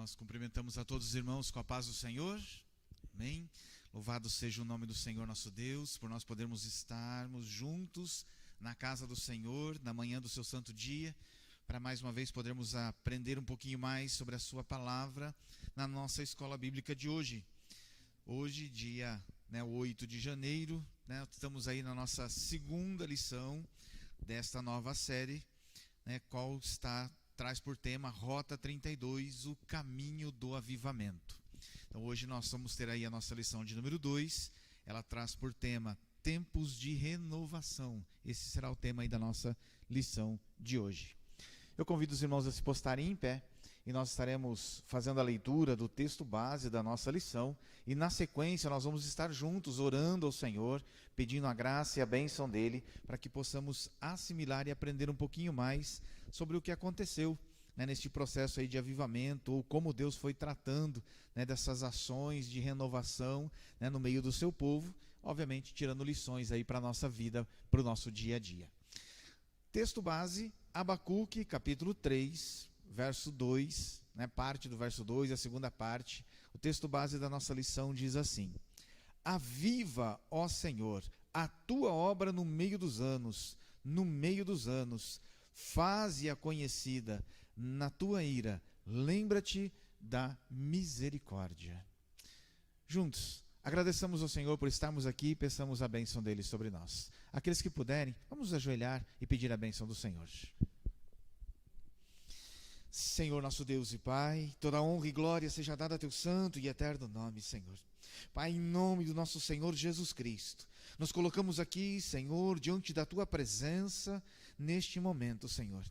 Nós cumprimentamos a todos os irmãos com a paz do Senhor. Amém. Louvado seja o nome do Senhor nosso Deus, por nós podermos estarmos juntos na casa do Senhor, na manhã do seu santo dia, para mais uma vez podermos aprender um pouquinho mais sobre a sua palavra na nossa escola bíblica de hoje. Hoje, dia 8 de janeiro, estamos aí na nossa segunda lição desta nova série, qual traz por tema Rota 32, o caminho do avivamento. Então hoje nós vamos ter aí a nossa lição de número 2, ela traz por tema tempos de renovação. Esse será o tema aí da nossa lição de hoje. Eu convido os irmãos a se postarem em pé e nós estaremos fazendo a leitura do texto base da nossa lição e na sequência nós vamos estar juntos orando ao Senhor, pedindo a graça e a bênção dele para que possamos assimilar e aprender um pouquinho mais sobre o que aconteceu neste processo aí de avivamento, ou como Deus foi tratando dessas ações de renovação no meio do seu povo, obviamente tirando lições aí para a nossa vida, para o nosso dia a dia. Texto base, Abacuque, capítulo 3, verso 2, parte do verso 2, a segunda parte. O texto base da nossa lição diz assim: Aviva, ó Senhor, a tua obra no meio dos anos, faze-a conhecida na tua ira, lembra-te da misericórdia. Juntos, agradeçamos ao Senhor por estarmos aqui e peçamos a bênção dele sobre nós. Aqueles que puderem, vamos nos ajoelhar e pedir a bênção do Senhor. Senhor nosso Deus e Pai, toda honra e glória seja dada a teu santo e eterno nome, Senhor. Pai, em nome do nosso Senhor Jesus Cristo, nos colocamos aqui, Senhor, diante da tua presença neste momento, Senhor.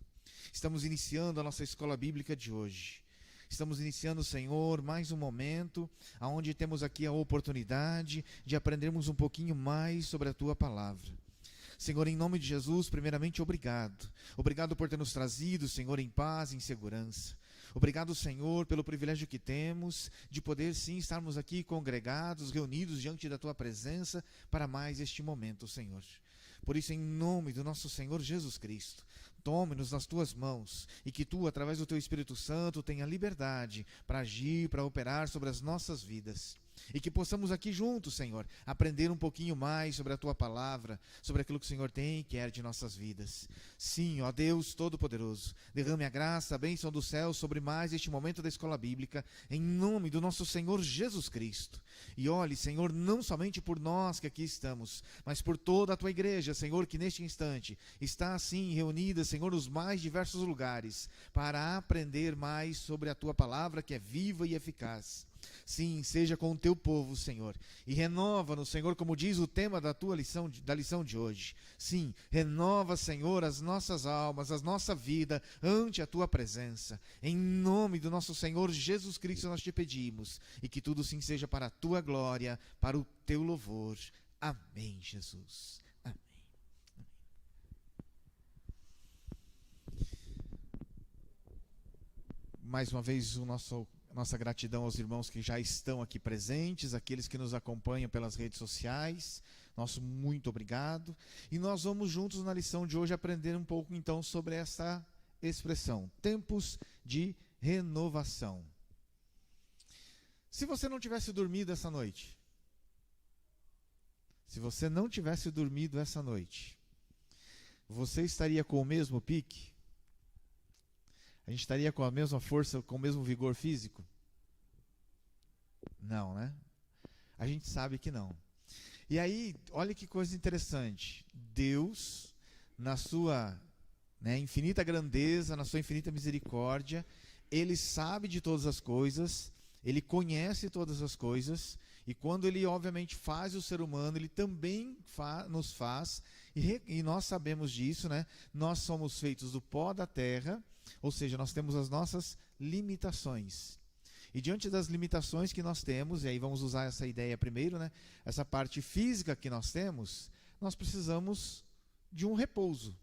Estamos iniciando a nossa escola bíblica de hoje. Estamos iniciando, Senhor, mais um momento onde temos aqui a oportunidade de aprendermos um pouquinho mais sobre a tua palavra. Senhor, em nome de Jesus, primeiramente, obrigado. Obrigado por ter nos trazido, Senhor, em paz e em segurança. Obrigado, Senhor, pelo privilégio que temos de poder, sim, estarmos aqui congregados, reunidos diante da Tua presença para mais este momento, Senhor. Por isso, em nome do nosso Senhor Jesus Cristo, tome-nos nas Tuas mãos e que Tu, através do Teu Espírito Santo, tenha liberdade para agir, para operar sobre as nossas vidas. E que possamos aqui juntos, Senhor, aprender um pouquinho mais sobre a Tua palavra, sobre aquilo que o Senhor tem e quer de nossas vidas. Sim, ó Deus Todo-Poderoso, derrame a graça, a bênção do céu sobre mais este momento da escola bíblica, em nome do nosso Senhor Jesus Cristo. E olhe, Senhor, não somente por nós que aqui estamos, mas por toda a Tua igreja, Senhor, que neste instante está assim reunida, Senhor, nos mais diversos lugares, para aprender mais sobre a Tua palavra que é viva e eficaz. Sim, seja com o teu povo, Senhor, e renova-nos, Senhor, como diz o tema da lição de hoje. Sim, renova, Senhor, as nossas almas, a nossa vida ante a tua presença. Em nome do nosso Senhor Jesus Cristo nós te pedimos, e que tudo sim seja para a tua glória, para o teu louvor. Amém, Jesus. Amém. Mais uma vez nossa gratidão aos irmãos que já estão aqui presentes, aqueles que nos acompanham pelas redes sociais, nosso muito obrigado. E nós vamos juntos na lição de hoje aprender um pouco então sobre essa expressão, tempos de renovação. Se você não tivesse dormido essa noite, você estaria com o mesmo pique? A gente estaria com a mesma força, com o mesmo vigor físico? Não, né? A gente sabe que não. E aí, olha que coisa interessante. Deus, na sua infinita grandeza, na sua infinita misericórdia, Ele sabe de todas as coisas, Ele conhece todas as coisas, e quando Ele, obviamente, faz o ser humano, Ele também nos faz, e nós sabemos disso, né? Nós somos feitos do pó da terra, ou seja, nós temos as nossas limitações. E diante das limitações que nós temos, e aí vamos usar essa ideia primeiro, essa parte física que nós temos, nós precisamos de um repouso.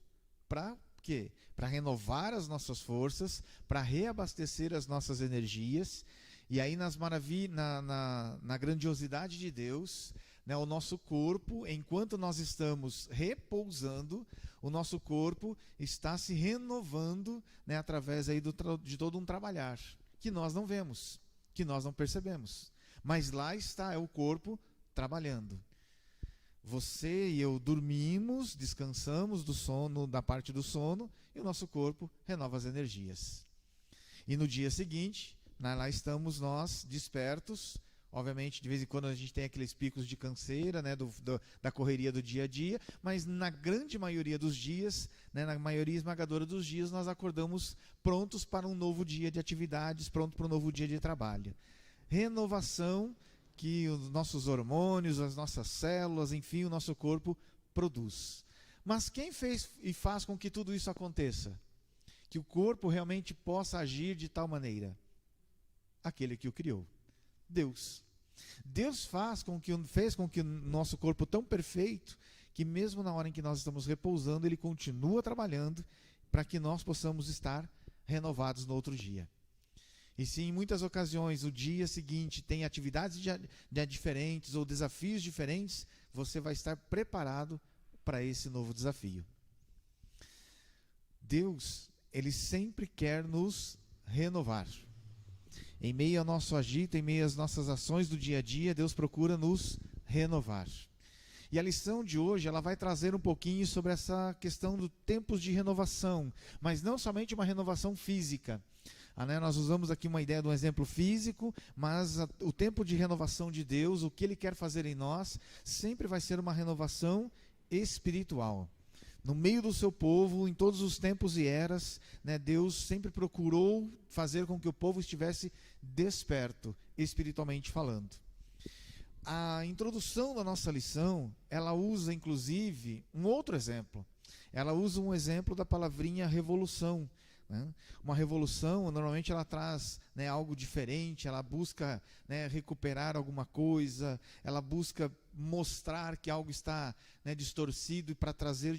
Para quê? Para renovar as nossas forças, para reabastecer as nossas energias. E aí na grandiosidade de Deus, o nosso corpo, enquanto nós estamos repousando, o nosso corpo está se renovando através aí de todo um trabalhar. que nós não vemos, que nós não percebemos. Mas lá está, é o corpo trabalhando. Você e eu dormimos, descansamos do sono, da parte do sono, e o nosso corpo renova as energias. E no dia seguinte, lá estamos nós despertos. Obviamente, de vez em quando a gente tem aqueles picos de canseira, né, da correria do dia a dia, mas na grande maioria dos dias, né, na maioria esmagadora dos dias, nós acordamos prontos para um novo dia de atividades, pronto para um novo dia de trabalho. Renovação que os nossos hormônios, as nossas células, enfim, o nosso corpo produz. Mas quem fez e faz com que tudo isso aconteça? Que o corpo realmente possa agir de tal maneira? Aquele que o criou. Deus. Deus fez com que o nosso corpo tão perfeito, que mesmo na hora em que nós estamos repousando, Ele continua trabalhando para que nós possamos estar renovados no outro dia. E se em muitas ocasiões o dia seguinte tem atividades diferentes ou desafios diferentes, você vai estar preparado para esse novo desafio. Deus, Ele sempre quer nos renovar. Em meio ao nosso agito, em meio às nossas ações do dia a dia, Deus procura nos renovar. E a lição de hoje, ela vai trazer um pouquinho sobre essa questão do tempos de renovação, mas não somente uma renovação física. Nós usamos aqui uma ideia de um exemplo físico, mas o tempo de renovação de Deus, o que Ele quer fazer em nós, sempre vai ser uma renovação espiritual. No meio do seu povo, em todos os tempos e eras, né, Deus sempre procurou fazer com que o povo estivesse desperto, espiritualmente falando. A introdução da nossa lição, ela usa inclusive um outro exemplo. Ela usa um exemplo da palavrinha revolução. Uma revolução, normalmente ela traz, né, algo diferente, ela busca, né, recuperar alguma coisa, ela busca mostrar que algo está, né, distorcido, e para trazer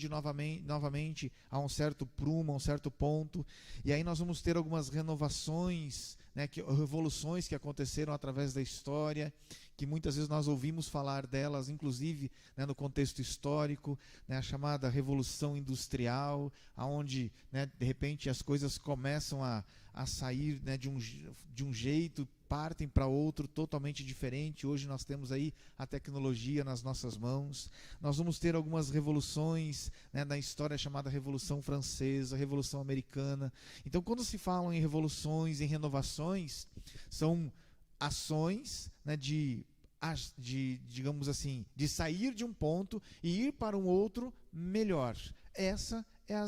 novamente a um certo prumo, a um certo ponto. E aí nós vamos ter algumas renovações, né, revoluções que aconteceram através da história, que muitas vezes nós ouvimos falar delas, inclusive, né, no contexto histórico, né, a chamada Revolução Industrial, onde, né, de repente as coisas começam a sair, né, de um jeito, partem para outro totalmente diferente. Hoje nós temos aí a tecnologia nas nossas mãos. Nós vamos ter algumas revoluções, né, na história chamada Revolução Francesa, Revolução Americana. Então, quando se falam em revoluções, em renovações, são ações, né, digamos assim, de sair de um ponto e ir para um outro melhor. Essas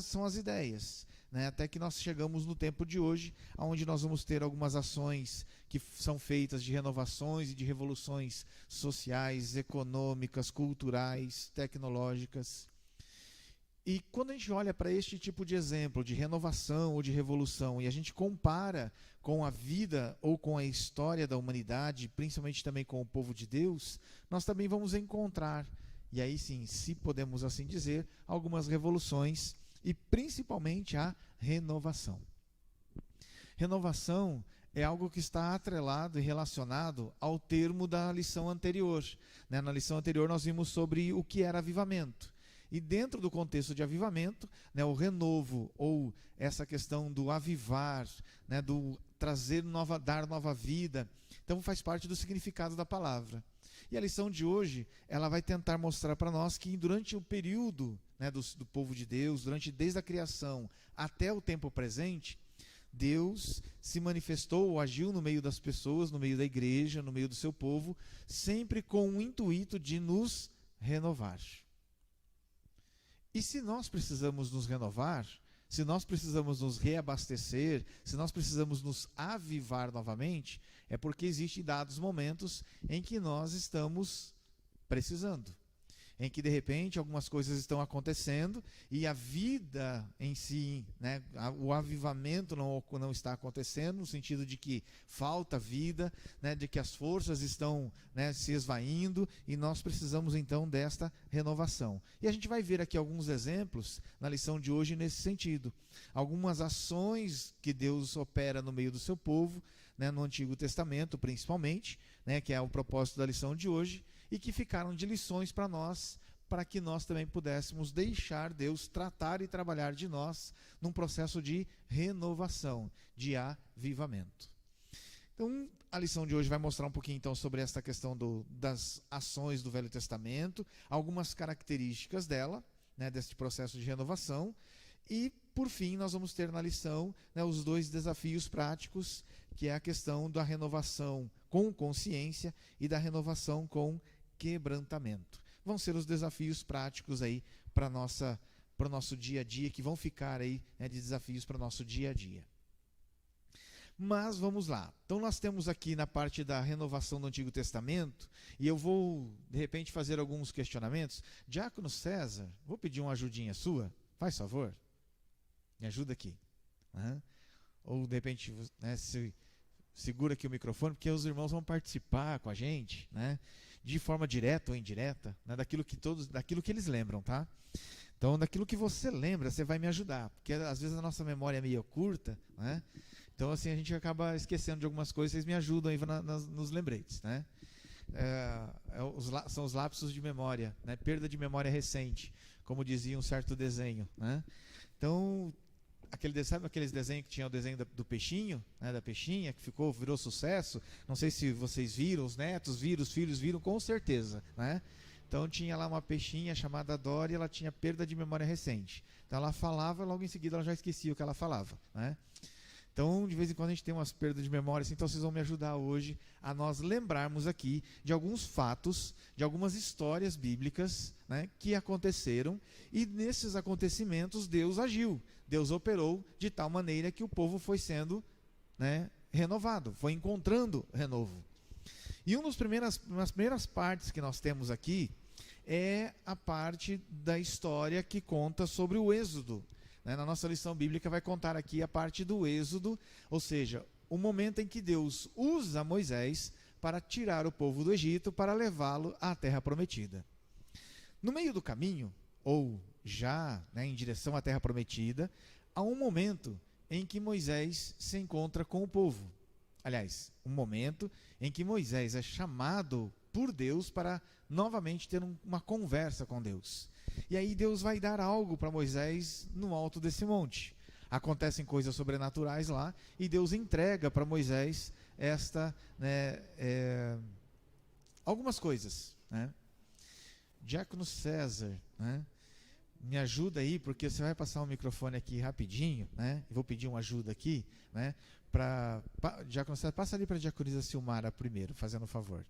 são as ideias, né? Até que nós chegamos no tempo de hoje, onde nós vamos ter algumas ações que são feitas de renovações e de revoluções sociais, econômicas, culturais, tecnológicas. E quando a gente olha para este tipo de exemplo de renovação ou de revolução, e a gente compara com a vida ou com a história da humanidade, principalmente também com o povo de Deus, nós também vamos encontrar, e aí sim, se podemos assim dizer, algumas revoluções e principalmente a renovação. Renovação é algo que está atrelado e relacionado ao termo da lição anterior. Na lição anterior nós vimos sobre o que era avivamento. E dentro do contexto de avivamento, né, o renovo, ou essa questão do avivar, né, do trazer dar nova vida, então faz parte do significado da palavra. E a lição de hoje, ela vai tentar mostrar para nós que durante o período, né, do povo de Deus, desde a criação até o tempo presente, Deus se manifestou ou agiu no meio das pessoas, no meio da igreja, no meio do seu povo, sempre com o intuito de nos renovar. E se nós precisamos nos renovar, se nós precisamos nos reabastecer, se nós precisamos nos avivar novamente, é porque existem dados momentos em que nós estamos precisando. Em que de repente algumas coisas estão acontecendo e a vida em si, né, o avivamento não está acontecendo, no sentido de que falta vida, né, de que as forças estão, né, se esvaindo, e nós precisamos então desta renovação. E a gente vai ver aqui alguns exemplos na lição de hoje nesse sentido. Algumas ações que Deus opera no meio do seu povo, né, no Antigo Testamento principalmente, né, que é o propósito da lição de hoje, e que ficaram de lições para nós, para que nós também pudéssemos deixar Deus tratar e trabalhar de nós num processo de renovação, de avivamento. Então, a lição de hoje vai mostrar um pouquinho então sobre esta questão das ações do Velho Testamento, algumas características dela, né, deste processo de renovação, e por fim nós vamos ter na lição, né, os dois desafios práticos, que é a questão da renovação com consciência e da renovação com quebrantamento. Vão ser os desafios práticos aí para o nosso dia a dia, que vão ficar aí, né, de desafios para o nosso dia a dia. Mas vamos lá. Então nós temos aqui na parte da renovação do Antigo Testamento, e eu vou de repente fazer alguns questionamentos. Diácono César, vou pedir uma ajudinha sua, faz favor, me ajuda aqui. Ou de repente, né, segura aqui o microfone, porque os irmãos vão participar com a gente, né, de forma direta ou indireta, né, daquilo que eles lembram, tá? Então, daquilo que você lembra, você vai me ajudar, porque às vezes a nossa memória é meio curta, né? Então, assim, a gente acaba esquecendo de algumas coisas, vocês me ajudam aí nos lembretes, né? São os lapsos de memória, né? Perda de memória recente, como dizia um certo desenho, né? Então, sabe aqueles desenhos que tinha o desenho do peixinho, né? Da peixinha, que virou sucesso? Não sei se vocês viram, os netos viram, os filhos viram, com certeza, né? Então tinha lá uma peixinha chamada Dory, ela tinha perda de memória recente. Então ela falava, logo em seguida ela já esquecia o que ela falava, né? Então, de vez em quando a gente tem umas perdas de memória, assim, então vocês vão me ajudar hoje a nós lembrarmos aqui de alguns fatos, de algumas histórias bíblicas, né, que aconteceram, e nesses acontecimentos Deus agiu, Deus operou de tal maneira que o povo foi sendo, né, renovado, foi encontrando renovo. E uma das primeiras partes que nós temos aqui é a parte da história que conta sobre o Êxodo. Na nossa lição bíblica vai contar aqui a parte do Êxodo, ou seja, o momento em que Deus usa Moisés para tirar o povo do Egito, para levá-lo à terra prometida. No meio do caminho, ou já, né, em direção à terra prometida, há um momento em que Moisés se encontra com o povo. Aliás, um momento em que Moisés é chamado por Deus para novamente ter uma conversa com Deus. E aí Deus vai dar algo para Moisés no alto desse monte. Acontecem coisas sobrenaturais lá, e Deus entrega para Moisés algumas coisas, né? Diácono César, né, me ajuda aí, porque você vai passar o microfone aqui rapidinho, né? Eu vou pedir uma ajuda aqui, né? Diácono César, passa ali para a diaconisa Silmara primeiro, fazendo um favor.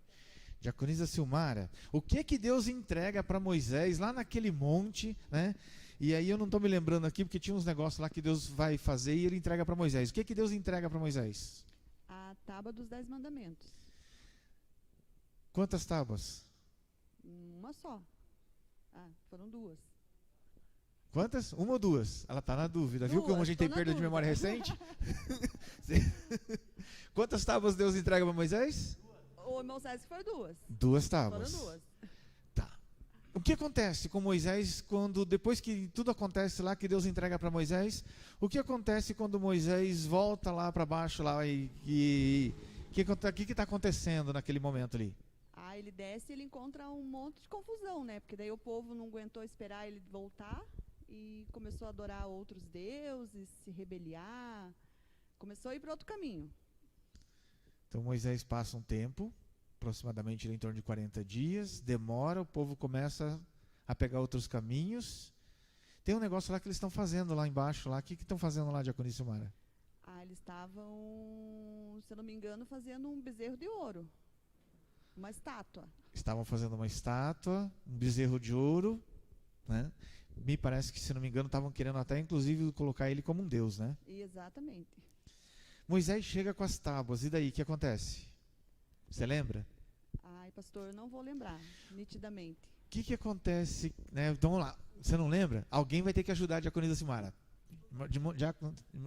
Diaconisa Silmara, o que Deus entrega para Moisés lá naquele monte, né? E aí eu não estou me lembrando aqui, porque tinha uns negócios lá que Deus vai fazer e ele entrega para Moisés. O que Deus entrega para Moisés? A tábua dos 10 mandamentos. Quantas tábuas? Uma só. Foram 2. Quantas? Uma ou 2? Ela está na dúvida. Viu como a gente tem perda de memória recente? Quantas tábuas Deus entrega para Moisés? O Moisés foi 2. 2 tábuas. Foram 2. Tá. O que acontece com Moisés depois que tudo acontece lá, que Deus entrega para Moisés? O que acontece quando Moisés volta lá para baixo lá e o que está acontecendo naquele momento ali? Ele desce e ele encontra um monte de confusão, né? Porque daí o povo não aguentou esperar ele voltar e começou a adorar outros deuses, se rebeliar, começou a ir para outro caminho. Então Moisés passa um tempo, aproximadamente em torno de 40 dias, demora, o povo começa a pegar outros caminhos. Tem um negócio lá que eles estão fazendo lá embaixo, lá. O que estão fazendo lá, diaconisa Silmara? Eles estavam, se eu não me engano, fazendo um bezerro de ouro. Uma estátua. Estavam fazendo uma estátua, um bezerro de ouro, né? Me parece que, se não me engano, estavam querendo até, inclusive, colocar ele como um deus, né? Exatamente. Moisés chega com as tábuas, e daí, o que acontece? Você lembra? Pastor, eu não vou lembrar, nitidamente. O que acontece, né? Então, vamos lá. Você não lembra? Alguém vai ter que ajudar a diaconisa Silmara.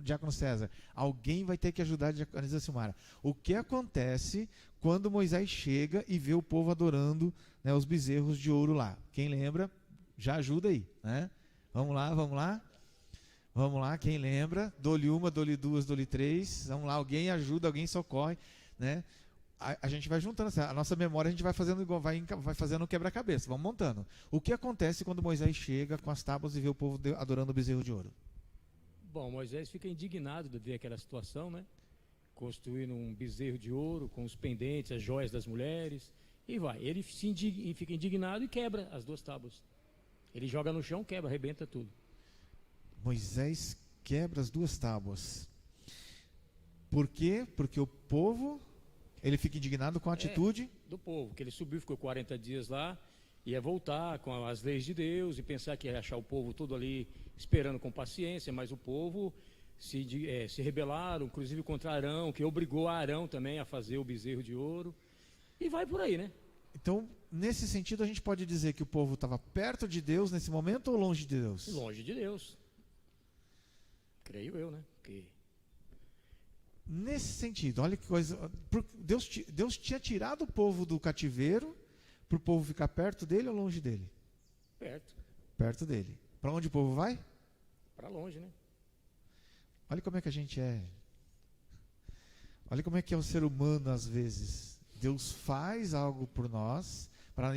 Diácono César, alguém vai ter que ajudar a diaconisa Silmara. O que acontece quando Moisés chega e vê o povo adorando, né, os bezerros de ouro lá? Quem lembra, já ajuda aí, né? Vamos lá, quem lembra? Dou-lhe uma, dou-lhe duas, dou-lhe 3. Vamos lá, alguém ajuda, alguém socorre, né? A gente vai juntando, a nossa memória a gente vai fazendo igual, vai fazendo um quebra-cabeça, vamos montando. O que acontece quando Moisés chega com as tábuas e vê o povo adorando o bezerro de ouro? Bom, Moisés fica indignado de ver aquela situação, né? construindo um bezerro de ouro com os pendentes, as joias das mulheres, e vai. Ele fica indignado e quebra as 2 tábuas. Ele joga no chão, quebra, arrebenta tudo. Moisés quebra as 2 tábuas. Por quê? Porque o povo, ele fica indignado com a atitude do povo, que ele subiu, ficou 40 dias lá, ia voltar com as leis de Deus e pensar que ia achar o povo todo ali esperando com paciência, mas o povo se rebelaram, inclusive contra Arão, que obrigou Arão também a fazer o bezerro de ouro, e vai por aí, né? Então, nesse sentido, a gente pode dizer que o povo estava perto de Deus nesse momento ou longe de Deus? Longe de Deus. Creio eu, né? Porque... Nesse sentido, olha que coisa. Deus tinha tirado o povo do cativeiro para o povo ficar perto dele ou longe dele? Perto. Perto dele. Para onde o povo vai? Para longe, né? Olha como é que a gente é. Olha como é que é o ser humano às vezes. Deus faz algo por nós, para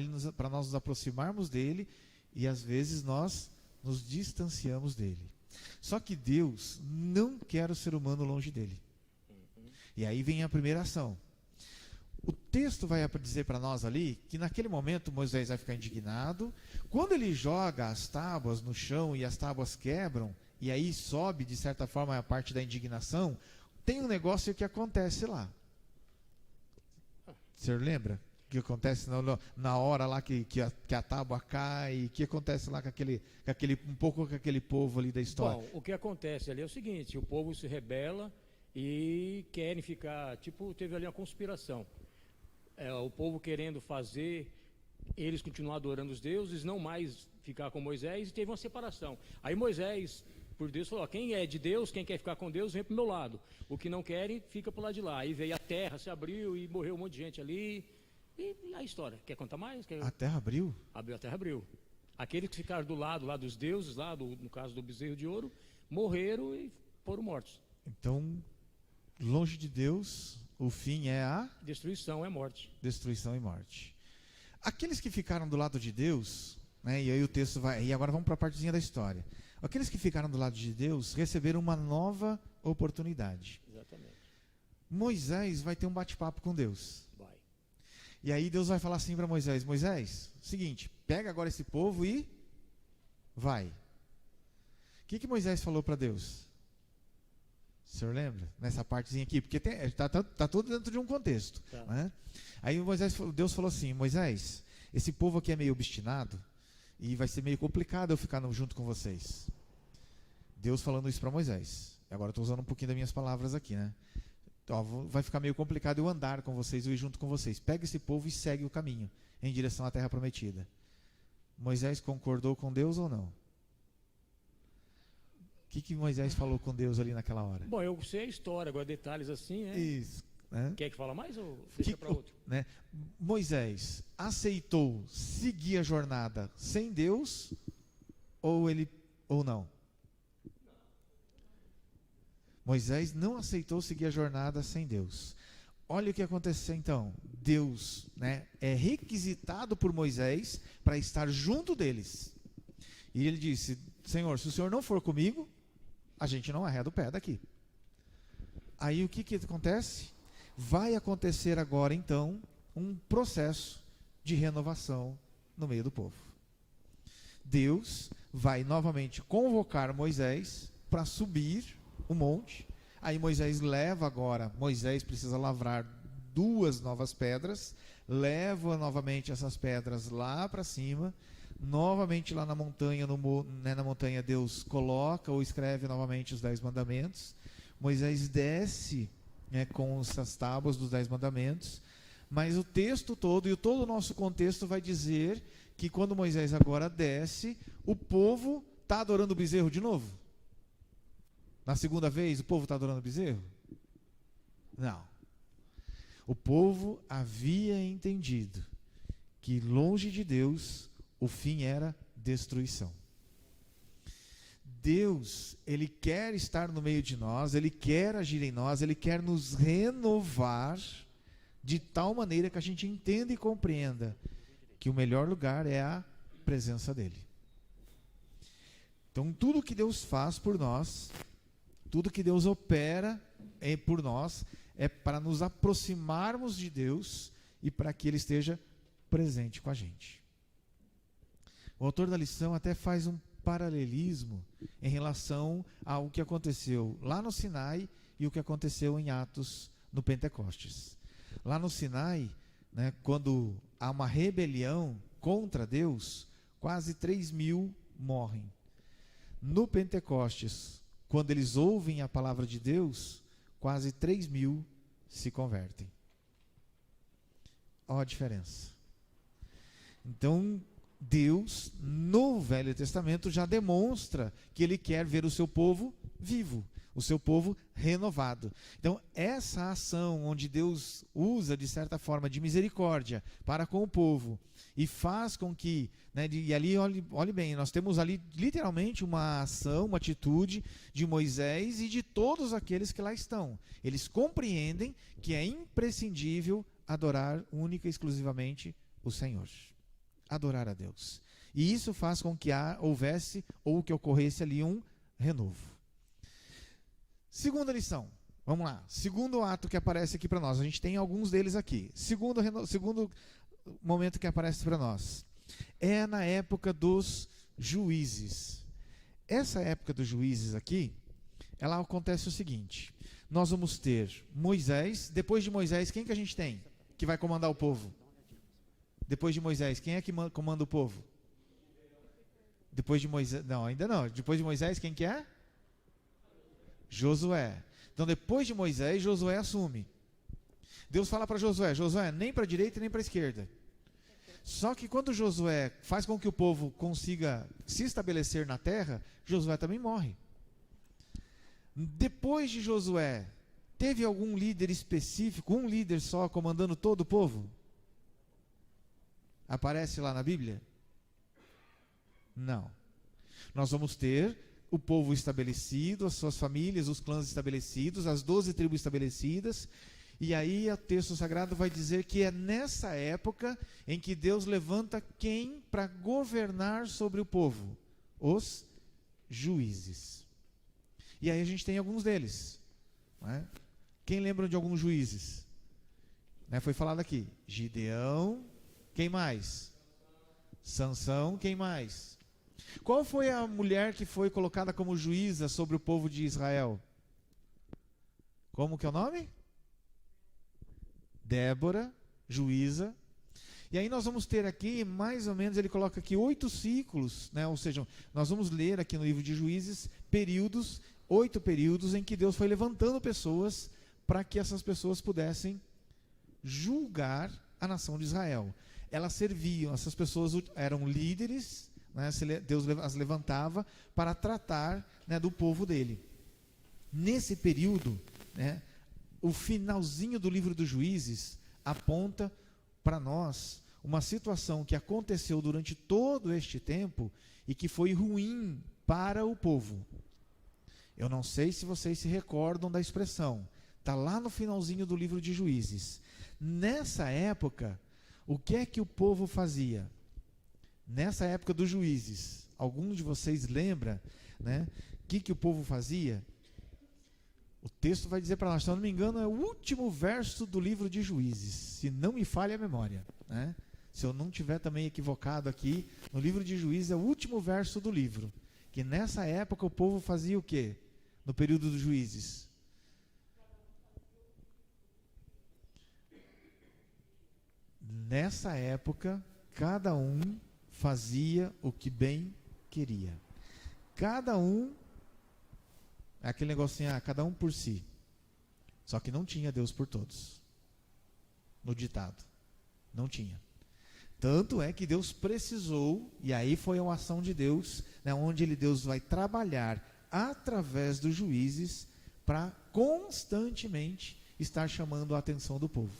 nós nos aproximarmos dele, e às vezes nós nos distanciamos dele. Só que Deus não quer o ser humano longe dele. E aí vem a primeira ação. O texto vai dizer para nós ali que naquele momento Moisés vai ficar indignado. Quando ele joga as tábuas no chão e as tábuas quebram, e aí sobe de certa forma a parte da indignação, tem um negócio que acontece lá. O senhor lembra? O que acontece na hora lá que a tábua cai? O que acontece lá com aquele povo ali da história? Bom, o que acontece ali é o seguinte: o povo se rebela e querem ficar, teve ali uma conspiração. O povo querendo fazer eles continuar adorando os deuses, não mais ficar com Moisés, e teve uma separação. Aí Moisés, por Deus, falou: quem é de Deus, quem quer ficar com Deus, vem para o meu lado. O que não querem, fica para o lado de lá. Aí veio a terra, se abriu e morreu um monte de gente ali. E a história. Quer contar mais? A terra abriu? A terra abriu. Aqueles que ficaram do lado lá dos deuses, no caso do bezerro de ouro, morreram e foram mortos. Então, longe de Deus, o fim é a destruição, é morte. Destruição e morte. Aqueles que ficaram do lado de Deus, né, e aí o texto vai. E agora vamos para a partezinha da história. Aqueles que ficaram do lado de Deus receberam uma nova oportunidade. Exatamente. Moisés vai ter um bate-papo com Deus. Vai. E aí Deus vai falar assim para Moisés: Moisés, seguinte, pega agora esse povo e vai. O que Moisés falou para Deus? O senhor lembra? Nessa partezinha aqui, porque tá tudo dentro de um contexto. Tá. Né? Aí Deus falou assim: Moisés, esse povo aqui é meio obstinado e vai ser meio complicado eu ficar junto com vocês. Deus falando isso para Moisés. Agora estou usando um pouquinho das minhas palavras aqui, né? Então, vai ficar meio complicado eu andar com vocês, eu ir junto com vocês. Pega esse povo e segue o caminho em direção à terra prometida. Moisés concordou com Deus ou não? O que Moisés falou com Deus ali naquela hora? Bom, eu sei a história, agora detalhes assim, né? Isso. Né? Quer que fala mais ou deixa para outro? Né? Moisés aceitou seguir a jornada sem Deus ou não? Moisés não aceitou seguir a jornada sem Deus. Olha o que aconteceu então. Deus, né, é requisitado por Moisés para estar junto deles. E ele disse: Senhor, se o Senhor não for comigo, a gente não arreda o pé daqui. Aí o que acontece? Vai acontecer agora então um processo de renovação no meio do povo. Deus vai novamente convocar Moisés para subir o monte. Aí Moisés precisa lavrar 2 novas pedras, leva novamente essas pedras lá para cima. Novamente lá na montanha, na montanha Deus coloca ou escreve novamente os 10 mandamentos. Moisés desce, né, com essas tábuas dos 10 mandamentos, mas o texto todo e todo o nosso contexto vai dizer que quando Moisés agora desce, o povo está adorando o bezerro de novo. Na segunda vez o povo está adorando o bezerro? Não. O povo havia entendido que longe de Deus o fim era destruição. Deus, Ele quer estar no meio de nós, Ele quer agir em nós, Ele quer nos renovar de tal maneira que a gente entenda e compreenda que o melhor lugar é a presença dEle. Então, tudo que Deus faz por nós, tudo que Deus opera por nós, é para nos aproximarmos de Deus e para que Ele esteja presente com a gente. O autor da lição até faz um paralelismo em relação ao que aconteceu lá no Sinai e o que aconteceu em Atos no Pentecostes. Lá no Sinai, né, quando há uma rebelião contra Deus, quase 3.000 morrem. No Pentecostes, quando eles ouvem a palavra de Deus, quase 3.000 se convertem. Olha a diferença. Então, Deus, no Velho Testamento, já demonstra que Ele quer ver o seu povo vivo, o seu povo renovado. Então, essa ação onde Deus usa, de certa forma, de misericórdia para com o povo e faz com que, né, e ali, olhe bem, nós temos ali literalmente uma ação, uma atitude de Moisés e de todos aqueles que lá estão. Eles compreendem que é imprescindível adorar única e exclusivamente o Senhor. Adorar a Deus. E isso faz com que houvesse ou que ocorresse ali um renovo. Segunda lição, vamos lá. Segundo ato que aparece aqui para nós, a gente tem alguns deles aqui. Segundo momento que aparece para nós, é na época dos juízes. Essa época dos juízes aqui, ela acontece o seguinte: nós vamos ter Moisés, depois de Moisés, quem que a gente tem que vai comandar o povo? Depois de Moisés, quem é que comanda o povo? Depois de Moisés, não, ainda não. Depois de Moisés, quem que é? Josué. Então, depois de Moisés, Josué assume. Deus fala para Josué: Josué, nem para a direita nem para a esquerda. Só que quando Josué faz com que o povo consiga se estabelecer na terra, Josué também morre. Depois de Josué, teve algum líder específico, um líder só comandando todo o povo? Aparece lá na Bíblia? Não. Nós vamos ter o povo estabelecido, as suas famílias, os clãs estabelecidos, as 12 tribos estabelecidas, e aí o texto sagrado vai dizer que é nessa época em que Deus levanta quem para governar sobre o povo? Os juízes. E aí a gente tem alguns deles. Não é? Quem lembra de alguns juízes? Né, foi falado aqui. Gideão. Quem mais? Sansão. Quem mais? Qual foi a mulher que foi colocada como juíza sobre o povo de Israel? Como que é o nome? Débora, juíza. E aí nós vamos ter aqui, mais ou menos, ele coloca aqui 8 ciclos, né? Ou seja, nós vamos ler aqui no livro de Juízes, 8 períodos em que Deus foi levantando pessoas para que essas pessoas pudessem julgar a nação de Israel. Elas serviam, essas pessoas eram líderes, né? Deus as levantava para tratar, né, do povo dele. Nesse período, né, o finalzinho do livro dos Juízes aponta para nós uma situação que aconteceu durante todo este tempo e que foi ruim para o povo. Eu não sei se vocês se recordam da expressão, está lá no finalzinho do livro de Juízes. Nessa época, o que é que o povo fazia? Nessa época dos juízes, algum de vocês lembra, né, o que o povo fazia? O texto vai dizer para nós, se eu não me engano, é o último verso do livro de Juízes, se não me falha a memória, né? Se eu não estiver também equivocado aqui, no livro de Juízes é o último verso do livro, que nessa época o povo fazia o quê? No período dos juízes. Nessa época, cada um fazia o que bem queria. Cada um, aquele negocinho, cada um por si. Só que não tinha Deus por todos. No ditado. Não tinha. Tanto é que Deus precisou, e aí foi uma ação de Deus, né, onde Deus vai trabalhar através dos juízes para constantemente estar chamando a atenção do povo.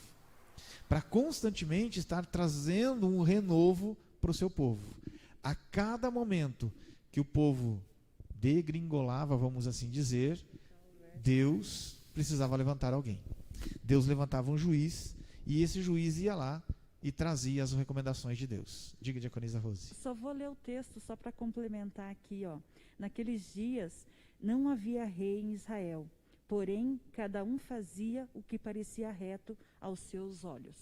Para constantemente estar trazendo um renovo para o seu povo. A cada momento que o povo degringolava, vamos assim dizer, Deus precisava levantar alguém. Deus levantava um juiz e esse juiz ia lá e trazia as recomendações de Deus. Diga, diaconisa Rose. Só vou ler o texto só para complementar aqui, ó. Naqueles dias não havia rei em Israel, Porém, cada um fazia o que parecia reto aos seus olhos.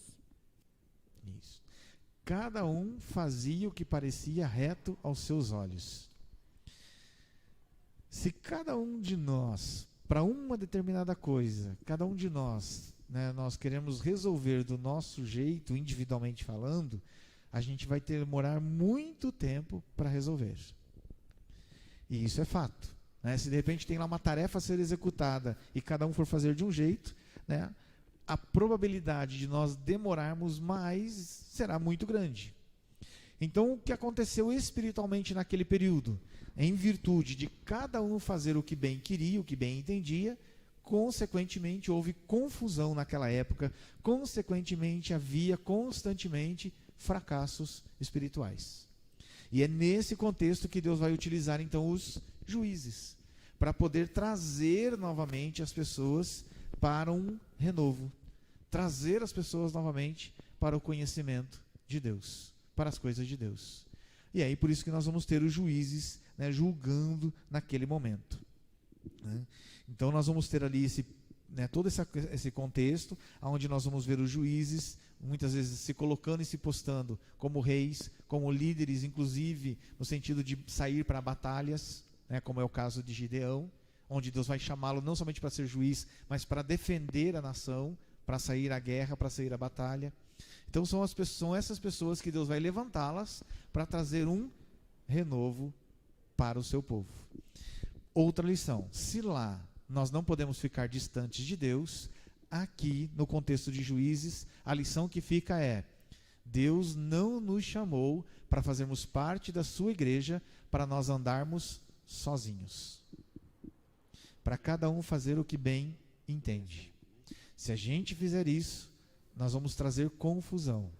Isso. Cada um fazia o que parecia reto aos seus olhos. Se cada um de nós, para uma determinada coisa, cada um de nós, né, nós queremos resolver do nosso jeito, individualmente falando, a gente vai demorar muito tempo para resolver. E isso é fato. Né? Se de repente tem lá uma tarefa a ser executada e cada um for fazer de um jeito, né, a probabilidade de nós demorarmos mais será muito grande. Então, o que aconteceu espiritualmente naquele período? Em virtude de cada um fazer o que bem queria, o que bem entendia, consequentemente houve confusão naquela época, consequentemente havia constantemente fracassos espirituais. E é nesse contexto que Deus vai utilizar então os juízes, para poder trazer novamente as pessoas para um renovo, trazer as pessoas novamente para o conhecimento de Deus, para as coisas de Deus. E aí por isso que nós vamos ter os juízes, né, julgando naquele momento. Né? Então nós vamos ter ali todo esse contexto, onde nós vamos ver os juízes, muitas vezes se colocando e se postando como reis, como líderes, inclusive no sentido de sair para batalhas, né, como é o caso de Gideão, onde Deus vai chamá-lo não somente para ser juiz, mas para defender a nação, para sair à guerra, para sair à batalha. Então são essas pessoas que Deus vai levantá-las para trazer um renovo para o seu povo. Outra lição: se lá nós não podemos ficar distantes de Deus, aqui no contexto de Juízes, a lição que fica é: Deus não nos chamou para fazermos parte da sua igreja, para nós andarmos sozinhos. Para cada um fazer o que bem entende. Se a gente fizer isso, nós vamos trazer confusão.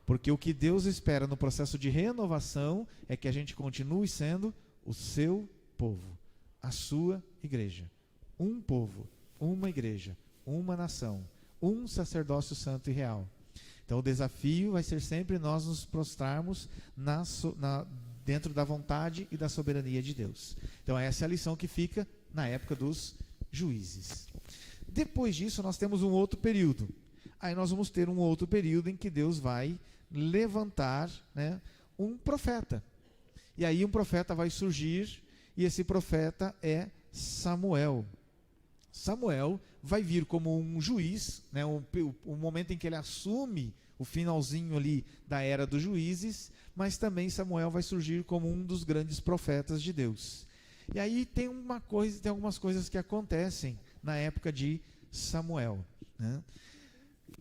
Porque o que Deus espera no processo de renovação é que a gente continue sendo o seu povo, a sua igreja. Um povo, uma igreja, uma nação, um sacerdócio santo e real. Então o desafio vai ser sempre nós nos prostrarmos dentro da vontade e da soberania de Deus. Então essa é a lição que fica na época dos juízes. Depois disso nós temos um outro período. Aí nós vamos ter um outro período em que Deus vai levantar, né, um profeta. E aí um profeta vai surgir, e esse profeta é Samuel. Samuel vai vir como um juiz, né, o momento em que ele assume o finalzinho ali da era dos juízes, mas também Samuel vai surgir como um dos grandes profetas de Deus. E aí tem algumas coisas que acontecem na época de Samuel, né?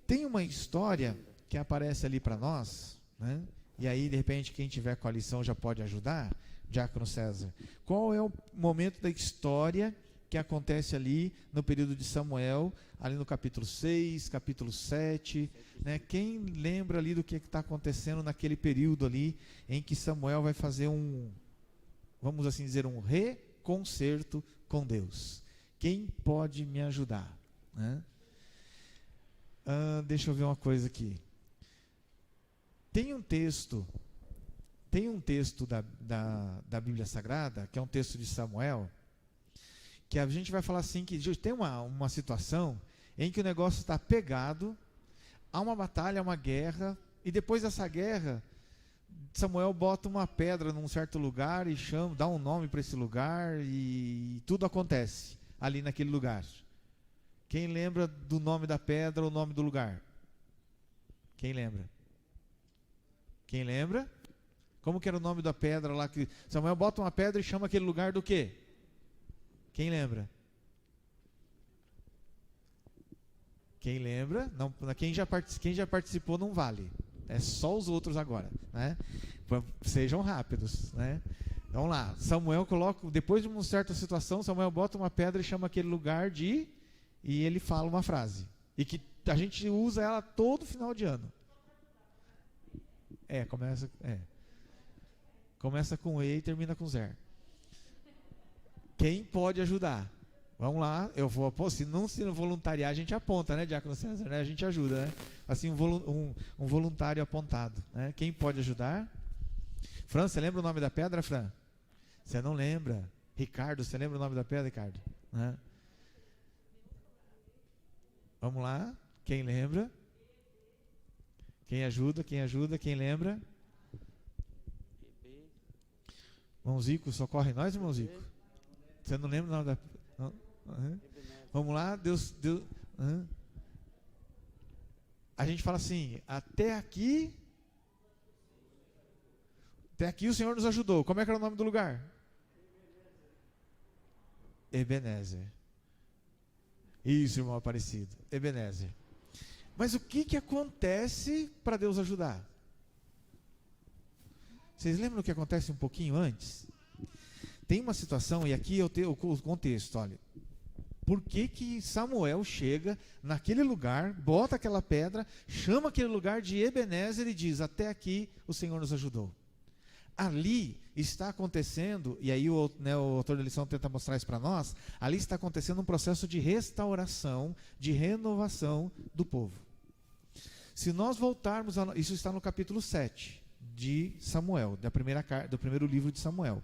Tem uma história que aparece ali para nós, né? E aí de repente quem tiver com a lição já pode ajudar, Diácono César. Qual é o momento da história que acontece ali no período de Samuel, ali no capítulo 6, capítulo 7, né? Quem lembra ali do que está acontecendo naquele período ali, em que Samuel vai fazer vamos assim dizer, um reconcerto com Deus? Quem pode me ajudar? Né? Deixa eu ver uma coisa aqui. Tem um texto da Bíblia Sagrada, que é um texto de Samuel, que a gente vai falar assim, que tem uma situação em que o negócio está pegado, há uma batalha, uma guerra, e depois dessa guerra, Samuel bota uma pedra num certo lugar e dá um nome para esse lugar, e tudo acontece ali naquele lugar. Quem lembra do nome da pedra ou o nome do lugar? Quem lembra? Quem lembra? Como que era o nome da pedra lá que Samuel bota uma pedra e chama aquele lugar do quê? Quem lembra? Quem lembra? Não, quem já participou não vale. É só os outros agora, né? Sejam rápidos, né? Vamos lá. Samuel depois de uma certa situação, Samuel bota uma pedra e chama aquele lugar de... E ele fala uma frase. E que a gente usa ela todo final de ano. Começa com E e termina com Zer. Quem pode ajudar? Vamos lá, se não voluntariar, a gente aponta, né, Diácono César? Né? A gente ajuda, né? Assim, um voluntário apontado. Né? Quem pode ajudar? Fran, você lembra o nome da pedra, Fran? Você não lembra? Ricardo, você lembra o nome da pedra, Ricardo? Né? Vamos lá, quem lembra? Quem ajuda, quem lembra? Irmão Zico, socorre nós, irmão Zico. Você não lembra o nome da... Não? Uhum. Vamos lá, Deus... Uhum. A gente fala assim, até aqui o Senhor nos ajudou. Como é que era o nome do lugar? Ebenezer. Isso, irmão Aparecido, Ebenezer. Mas o que acontece para Deus ajudar? Vocês lembram o que acontece um pouquinho antes? Tem uma situação, e aqui eu tenho o contexto, olha. Por que Samuel chega naquele lugar, bota aquela pedra, chama aquele lugar de Ebenezer e diz, até aqui o Senhor nos ajudou. Ali está acontecendo, e aí o autor da lição tenta mostrar isso para nós, ali está acontecendo um processo de restauração, de renovação do povo. Se nós voltarmos, isso está no capítulo 7 de Samuel, do primeiro livro de Samuel.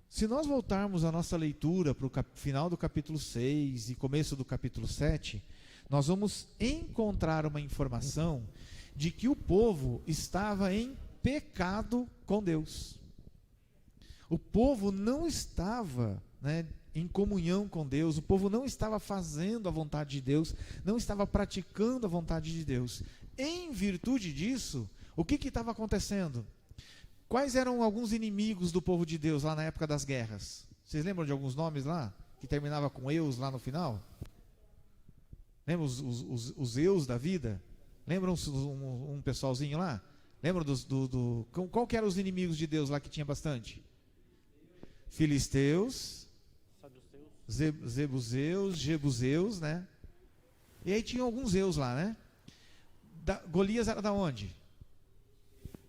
Se nós voltarmos a nossa leitura para o final do capítulo 6 e começo do capítulo 7, nós vamos encontrar uma informação de que o povo estava em pecado com Deus. O povo não estava, em comunhão com Deus, o povo não estava fazendo a vontade de Deus, não estava praticando a vontade de Deus. Em virtude disso, o que estava acontecendo? Quais eram alguns inimigos do povo de Deus lá na época das guerras? Vocês lembram de alguns nomes lá? Que terminava com Eus lá no final? Lembram os Eus da vida? Lembram um pessoalzinho lá? Lembram qual que eram os inimigos de Deus lá que tinha bastante? Filisteus, Zebuseus, Jebuseus, né? E aí tinha alguns Eus lá, né? Golias era da onde?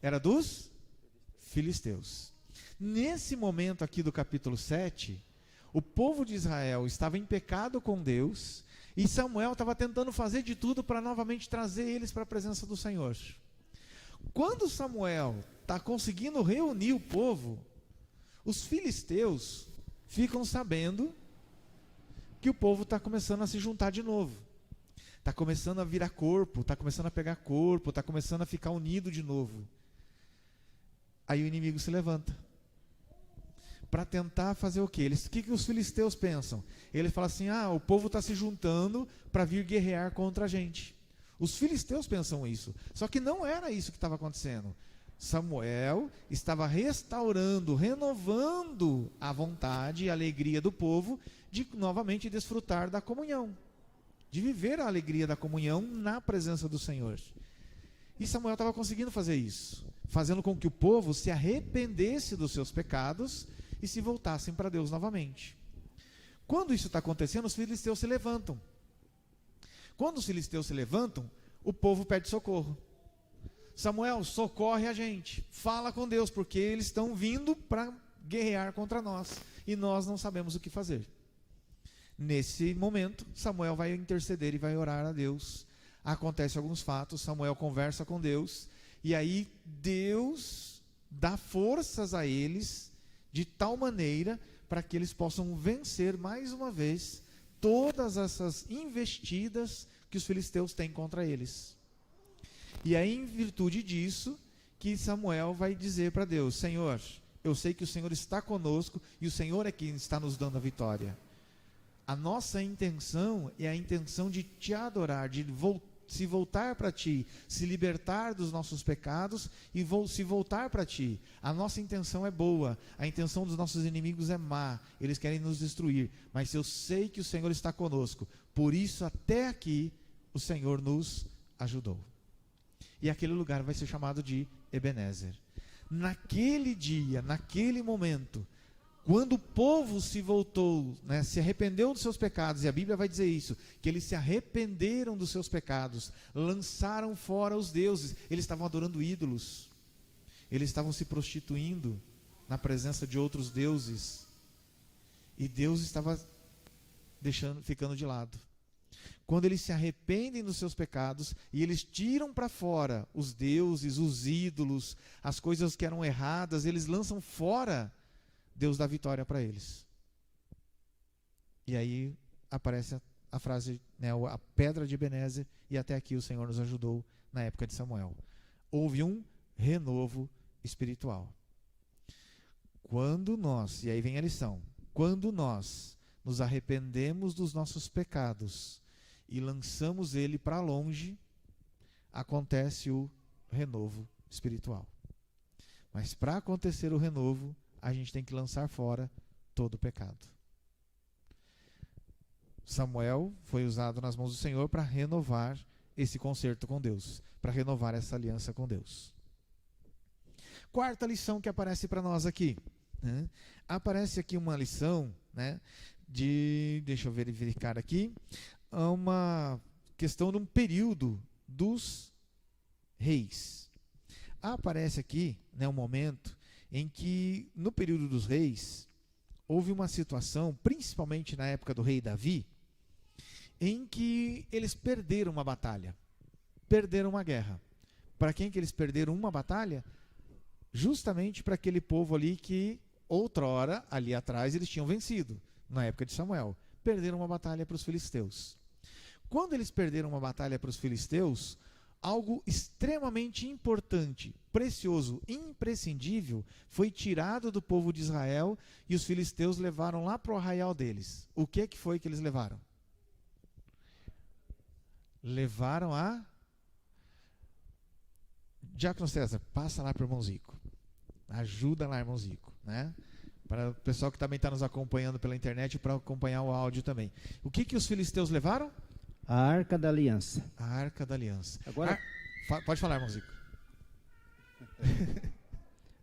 Era dos filisteus. Nesse momento aqui do capítulo 7, o povo de Israel estava em pecado com Deus, e Samuel estava tentando fazer de tudo para novamente trazer eles para a presença do Senhor. Quando Samuel está conseguindo reunir o povo, os filisteus ficam sabendo que o povo está começando a se juntar de novo. Está começando a virar corpo, está começando a pegar corpo, está começando a ficar unido de novo. Aí o inimigo se levanta para tentar fazer o quê? O que os filisteus pensam? Eles falam assim, o povo está se juntando para vir guerrear contra a gente. Os filisteus pensam isso, só que não era isso que estava acontecendo. Samuel estava restaurando, renovando a vontade e a alegria do povo de novamente desfrutar da comunhão, de viver a alegria da comunhão na presença do Senhor. E Samuel estava conseguindo fazer isso, fazendo com que o povo se arrependesse dos seus pecados e se voltassem para Deus novamente. Quando isso está acontecendo, os filisteus se levantam. Quando os filisteus se levantam, o povo pede socorro. Samuel, socorre a gente, fala com Deus, porque eles estão vindo para guerrear contra nós, e nós não sabemos o que fazer. Nesse momento, Samuel vai interceder e vai orar a Deus. Acontecem alguns fatos, Samuel conversa com Deus, e aí Deus dá forças a eles, de tal maneira, para que eles possam vencer mais uma vez, todas essas investidas que os filisteus têm contra eles. E aí, em virtude disso, que Samuel vai dizer para Deus, Senhor, eu sei que o Senhor está conosco, e o Senhor é quem está nos dando a vitória. A nossa intenção é a intenção de te adorar, de se voltar para ti, se libertar dos nossos pecados e se voltar para ti. A nossa intenção é boa, a intenção dos nossos inimigos é má, eles querem nos destruir, mas eu sei que o Senhor está conosco, por isso até aqui o Senhor nos ajudou. E aquele lugar vai ser chamado de Ebenezer. Naquele dia, naquele momento, quando o povo se voltou, se arrependeu dos seus pecados, e a Bíblia vai dizer isso, que eles se arrependeram dos seus pecados, lançaram fora os deuses, eles estavam adorando ídolos, eles estavam se prostituindo na presença de outros deuses, e Deus estava ficando de lado. Quando eles se arrependem dos seus pecados, e eles tiram para fora os deuses, os ídolos, as coisas que eram erradas, eles lançam fora, Deus dá vitória para eles. E aí aparece a frase, né, a pedra de Ebenezer, e até aqui o Senhor nos ajudou na época de Samuel. Houve um renovo espiritual. Quando nós, e aí vem a lição, quando nós nos arrependemos dos nossos pecados e lançamos ele para longe, acontece o renovo espiritual. Mas para acontecer o renovo, a gente tem que lançar fora todo o pecado. Samuel foi usado nas mãos do Senhor para renovar esse concerto com Deus, para renovar essa aliança com Deus. Quarta lição que aparece para nós aqui, né? Aparece aqui uma lição, né, deixa eu verificar aqui, uma questão de um período dos reis. Aparece aqui, né, um momento em que, no período dos reis, houve uma situação, principalmente na época do rei Davi, em que eles perderam uma batalha, perderam uma guerra. Para quem que eles perderam uma batalha? Justamente para aquele povo ali que outrora, ali atrás, eles tinham vencido, na época de Samuel. Perderam uma batalha para os filisteus. Quando eles perderam uma batalha para os filisteus, algo extremamente importante, precioso, imprescindível, foi tirado do povo de Israel e os filisteus levaram lá para o arraial deles. O que foi que eles levaram? Levaram a... Diácono César, passa lá para o irmão Zico. Ajuda lá, irmão Zico, né? Para o pessoal que também está nos acompanhando pela internet, para acompanhar o áudio também. O que os filisteus levaram? A Arca da Aliança. A Arca da Aliança. Agora, pode falar, irmão Zico.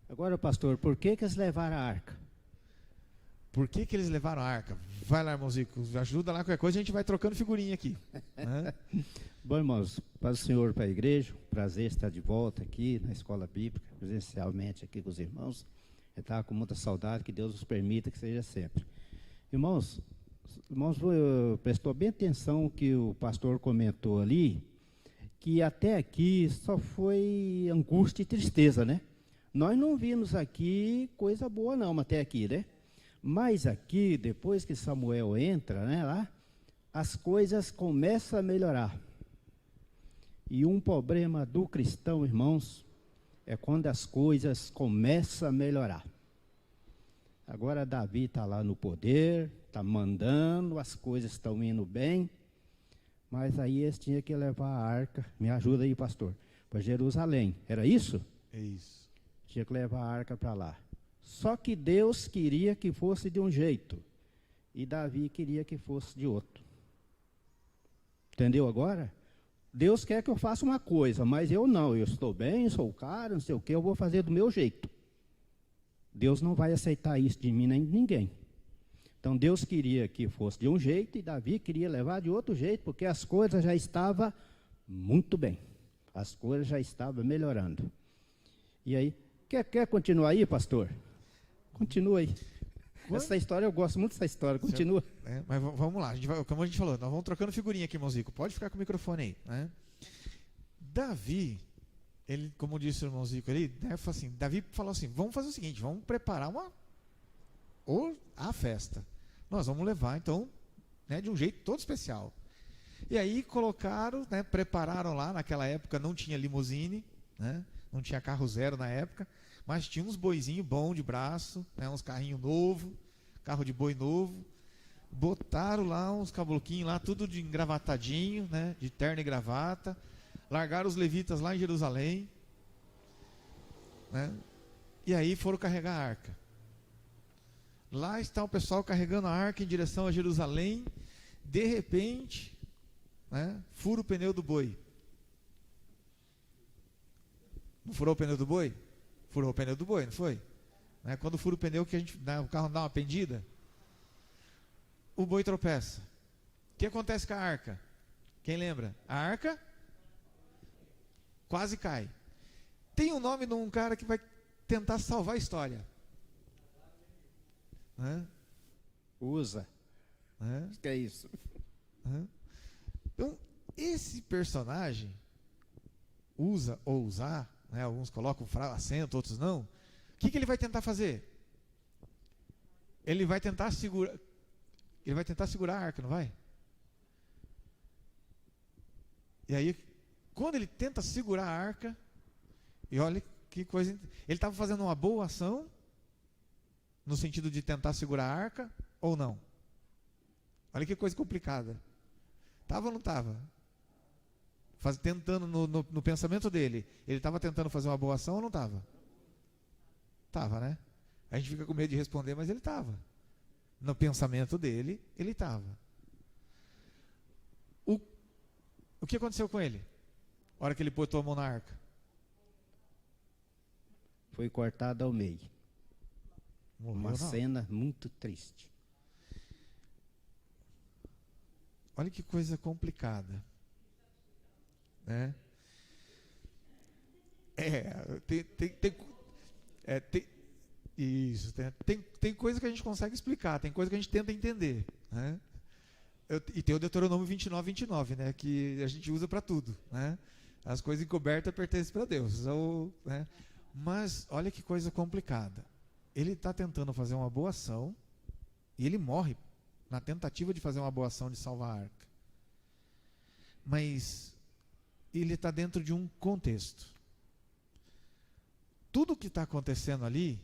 agora, pastor, por que eles levaram a arca? Por que eles levaram a arca? Vai lá, irmão Zico, ajuda lá, qualquer coisa a gente vai trocando figurinha aqui. Né? Bom, irmãos, para o senhor, para a igreja, prazer estar de volta aqui na escola bíblica, presencialmente aqui com os irmãos. Eu estava com muita saudade, que Deus nos permita que seja sempre. Irmãos, prestou bem atenção o que o pastor comentou ali, que até aqui só foi angústia e tristeza, né? Nós não vimos aqui coisa boa não, até aqui, né? Mas aqui, depois que Samuel entra, né, lá, as coisas começam a melhorar. E um problema do cristão, irmãos, é quando as coisas começam a melhorar. Agora Davi está lá no poder, está mandando, as coisas estão indo bem, mas aí eles tinham que levar a arca, me ajuda aí, pastor, para Jerusalém. Era isso? É isso. Tinha que levar a arca para lá. Só que Deus queria que fosse de um jeito, e Davi queria que fosse de outro. Entendeu agora? Deus quer que eu faça uma coisa, mas eu não, eu estou bem, sou o cara, não sei o que, eu vou fazer do meu jeito. Deus não vai aceitar isso de mim nem de ninguém. Então Deus queria que fosse de um jeito e Davi queria levar de outro jeito, porque as coisas já estavam muito bem. As coisas já estavam melhorando. E aí, quer continuar aí, pastor? Continua aí. Essa história, eu gosto muito dessa história, continua. Mas vamos lá, como a gente falou, nós vamos trocando figurinha aqui, irmão Zico. Pode ficar com o microfone aí. Né? Davi, ele, como disse o irmão Zico ali, né, Davi falou assim, vamos fazer o seguinte, vamos preparar a festa. Nós vamos levar, então, né, de um jeito todo especial. E aí colocaram, né, prepararam lá, naquela época não tinha limusine, né, não tinha carro zero na época, mas tinha uns boizinhos bons de braço, né, uns carrinhos novos, carro de boi novo. Botaram lá uns cabloquinhos lá, tudo de engravatadinho, né, de terno e gravata. Largaram os levitas lá em Jerusalém, né, e aí foram carregar a arca. Lá está o pessoal carregando a arca em direção a Jerusalém. De repente, né, fura o pneu do boi. Não furou o pneu do boi? Furou o pneu do boi, não foi? Né? Quando fura o pneu, que o carro dá uma pendida, o boi tropeça. O que acontece com a arca? Quem lembra? A arca quase cai. Tem um nome de um cara que vai tentar salvar a história. Né? Usa. Né? Acho que é isso. Né? Então, esse personagem, usa ou usar, né? Alguns colocam acento, outros não. O que ele vai tentar fazer? Ele vai tentar segurar a arca, não vai? E aí, quando ele tenta segurar a arca, e olha que coisa, ele estava fazendo uma boa ação, no sentido de tentar segurar a arca, ou não? Olha que coisa complicada. Estava ou não estava? Tentando, no pensamento dele, ele estava tentando fazer uma boa ação ou não estava? Estava, né? A gente fica com medo de responder, mas ele estava. No pensamento dele, ele estava. O que aconteceu com ele? A hora que ele botou a mão na arca? Foi cortado ao meio. Morreu, Uma não. cena muito triste. Olha que coisa complicada. Né? Tem coisa que a gente consegue explicar, tem coisa que a gente tenta entender. Né? E tem o Deuteronômio 29, né, que a gente usa para tudo. Né? As coisas encobertas pertencem para Deus. Né? Mas olha que coisa complicada. Ele está tentando fazer uma boa ação e ele morre na tentativa de fazer uma boa ação de salvar a arca. Mas ele está dentro de um contexto. Tudo o que está acontecendo ali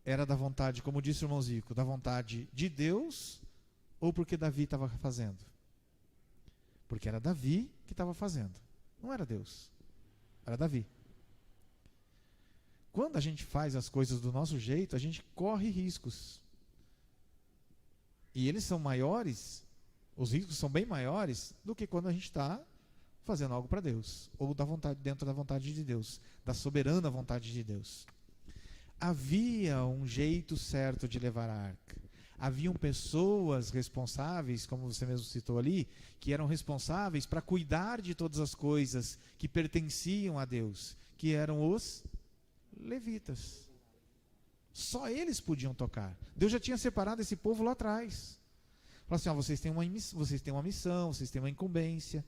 era da vontade, como disse o irmão Zico, da vontade de Deus, ou porque Davi estava fazendo? Porque era Davi que estava fazendo. Não era Deus. Era Davi. Quando a gente faz as coisas do nosso jeito, a gente corre riscos. E eles são maiores, os riscos são bem maiores do que quando a gente está fazendo algo para Deus, ou dentro da vontade de Deus, da soberana vontade de Deus. Havia um jeito certo de levar a arca. Haviam pessoas responsáveis, como você mesmo citou ali, que eram responsáveis para cuidar de todas as coisas que pertenciam a Deus, que eram os levitas. Só eles podiam tocar. Deus já tinha separado esse povo lá atrás. Falou assim, vocês têm uma missão, vocês têm uma incumbência.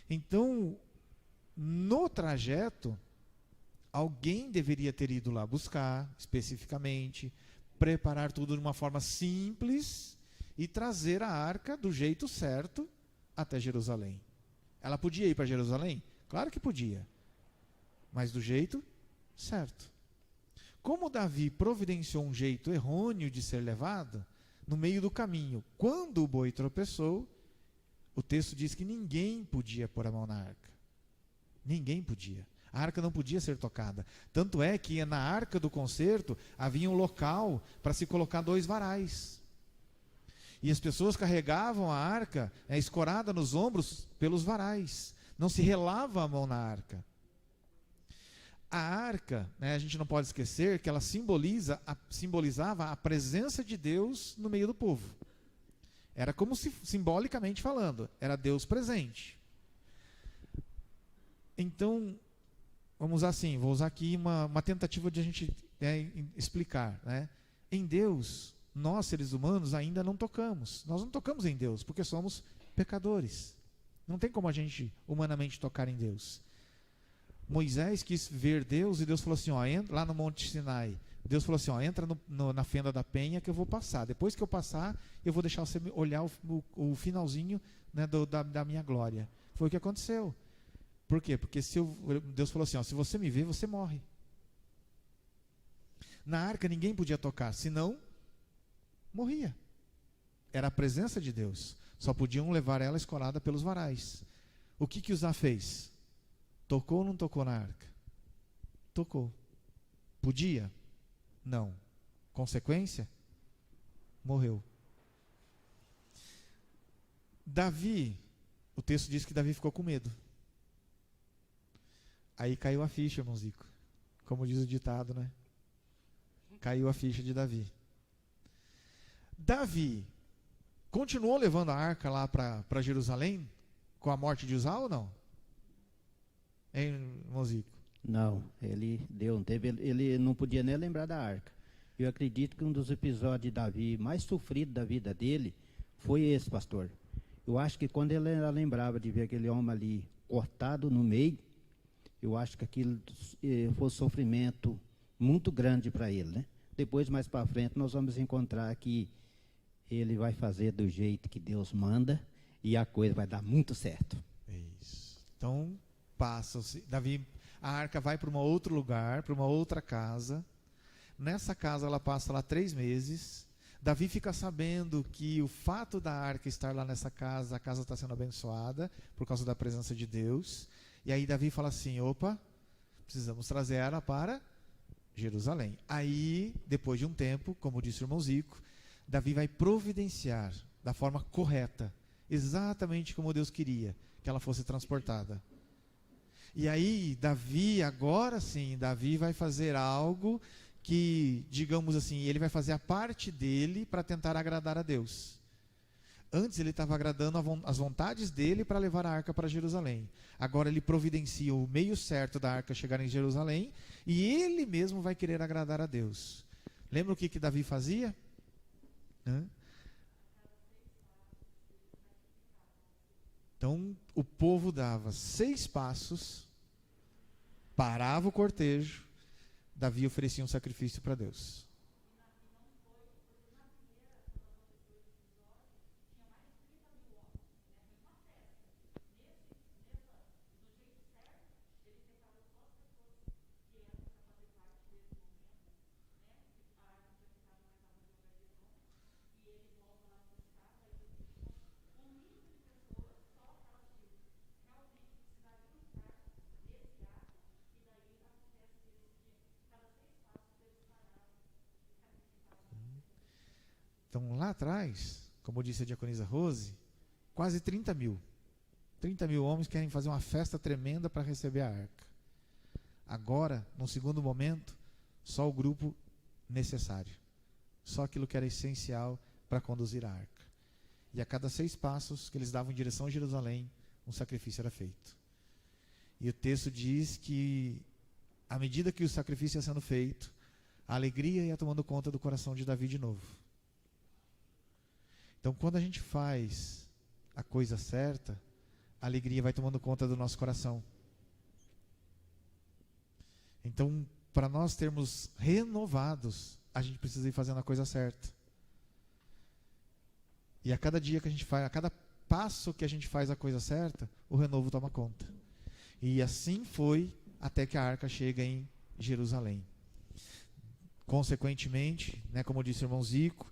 Então, no trajeto, alguém deveria ter ido lá buscar, especificamente, preparar tudo de uma forma simples e trazer a arca do jeito certo até Jerusalém. Ela podia ir para Jerusalém? Claro que podia, mas do jeito certo. Como Davi providenciou um jeito errôneo de ser levado, no meio do caminho, quando o boi tropeçou, o texto diz que ninguém podia pôr a mão na arca. Ninguém podia. A arca não podia ser tocada. Tanto é que na arca do concerto havia um local para se colocar 2 varais. E as pessoas carregavam a arca escorada nos ombros pelos varais. Não se relava a mão na arca. A arca, a gente não pode esquecer que ela simbolizava a presença de Deus no meio do povo. Era como se, simbolicamente falando, era Deus presente. Então, vamos usar assim, vou usar aqui uma tentativa de a gente explicar. Né? Em Deus, nós seres humanos ainda não tocamos. Nós não tocamos em Deus, porque somos pecadores. Não tem como a gente humanamente tocar em Deus. Moisés quis ver Deus e Deus falou assim, lá no Monte Sinai, Deus falou assim, entra na fenda da penha que eu vou passar. Depois que eu passar, eu vou deixar você olhar o finalzinho, né, da minha glória. Foi o que aconteceu. Por quê? Porque Deus falou assim, se você me ver, você morre. Na arca ninguém podia tocar, senão morria. Era a presença de Deus. Só podiam levar ela escorada pelos varais. O que Uzá fez? Tocou ou não tocou na arca? Tocou. Podia? Não. Consequência? Morreu. Davi, o texto diz que Davi ficou com medo. Aí caiu a ficha, irmão Zico. Como diz o ditado, né? Caiu a ficha de Davi. Davi continuou levando a arca lá para Jerusalém com a morte de Uzá ou não? Hein, irmão Zico? Não, ele não podia nem lembrar da arca. Eu acredito que um dos episódios de Davi mais sofrido da vida dele foi esse, pastor. Eu acho que quando ele lembrava de ver aquele homem ali cortado no meio, eu acho que aquilo foi um sofrimento muito grande para ele, né? Depois, mais para frente, nós vamos encontrar que ele vai fazer do jeito que Deus manda e a coisa vai dar muito certo. Isso. Então, passa-se. Davi, a arca vai para um outro lugar, para uma outra casa. Nessa casa ela passa lá 3 meses. Davi fica sabendo que o fato da arca estar lá nessa casa, a casa está sendo abençoada por causa da presença de Deus. E aí Davi fala assim, opa, precisamos trazer ela para Jerusalém. Aí, depois de um tempo, como disse o irmão Zico, Davi vai providenciar da forma correta, exatamente como Deus queria que ela fosse transportada. E aí, Davi, agora sim, Davi vai fazer algo que, digamos assim, ele vai fazer a parte dele para tentar agradar a Deus. Antes ele estava agradando as vontades dele para levar a arca para Jerusalém. Agora ele providencia o meio certo da arca chegar em Jerusalém e ele mesmo vai querer agradar a Deus. Lembra o que Davi fazia? Então o povo dava 6 passos, parava o cortejo, Davi oferecia um sacrifício para Deus. Então, lá atrás, como disse a diaconisa Rose, quase 30 mil. 30 mil homens querem fazer uma festa tremenda para receber a arca. Agora, no segundo momento, só o grupo necessário. Só aquilo que era essencial para conduzir a arca. E a cada 6 passos que eles davam em direção a Jerusalém, um sacrifício era feito. E o texto diz que, à medida que o sacrifício ia sendo feito, a alegria ia tomando conta do coração de Davi de novo. Então, quando a gente faz a coisa certa, a alegria vai tomando conta do nosso coração. Então, para nós termos renovados, a gente precisa ir fazendo a coisa certa. E a cada dia que a gente faz, a cada passo que a gente faz a coisa certa, o renovo toma conta. E assim foi até que a arca chega em Jerusalém. Consequentemente, como disse o irmão Zico,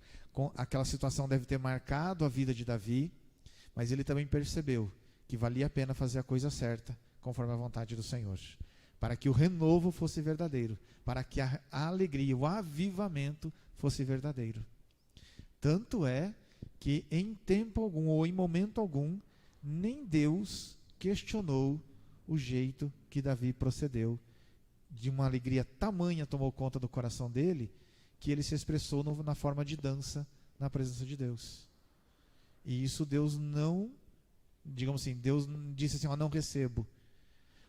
aquela situação deve ter marcado a vida de Davi, mas ele também percebeu que valia a pena fazer a coisa certa, conforme a vontade do Senhor, para que o renovo fosse verdadeiro, para que a alegria, o avivamento fosse verdadeiro. Tanto é que em tempo algum, ou em momento algum, nem Deus questionou o jeito que Davi procedeu. De uma alegria tamanha tomou conta do coração dele, que ele se expressou na forma de dança na presença de Deus. E isso Deus não, digamos assim, Deus disse assim, não recebo.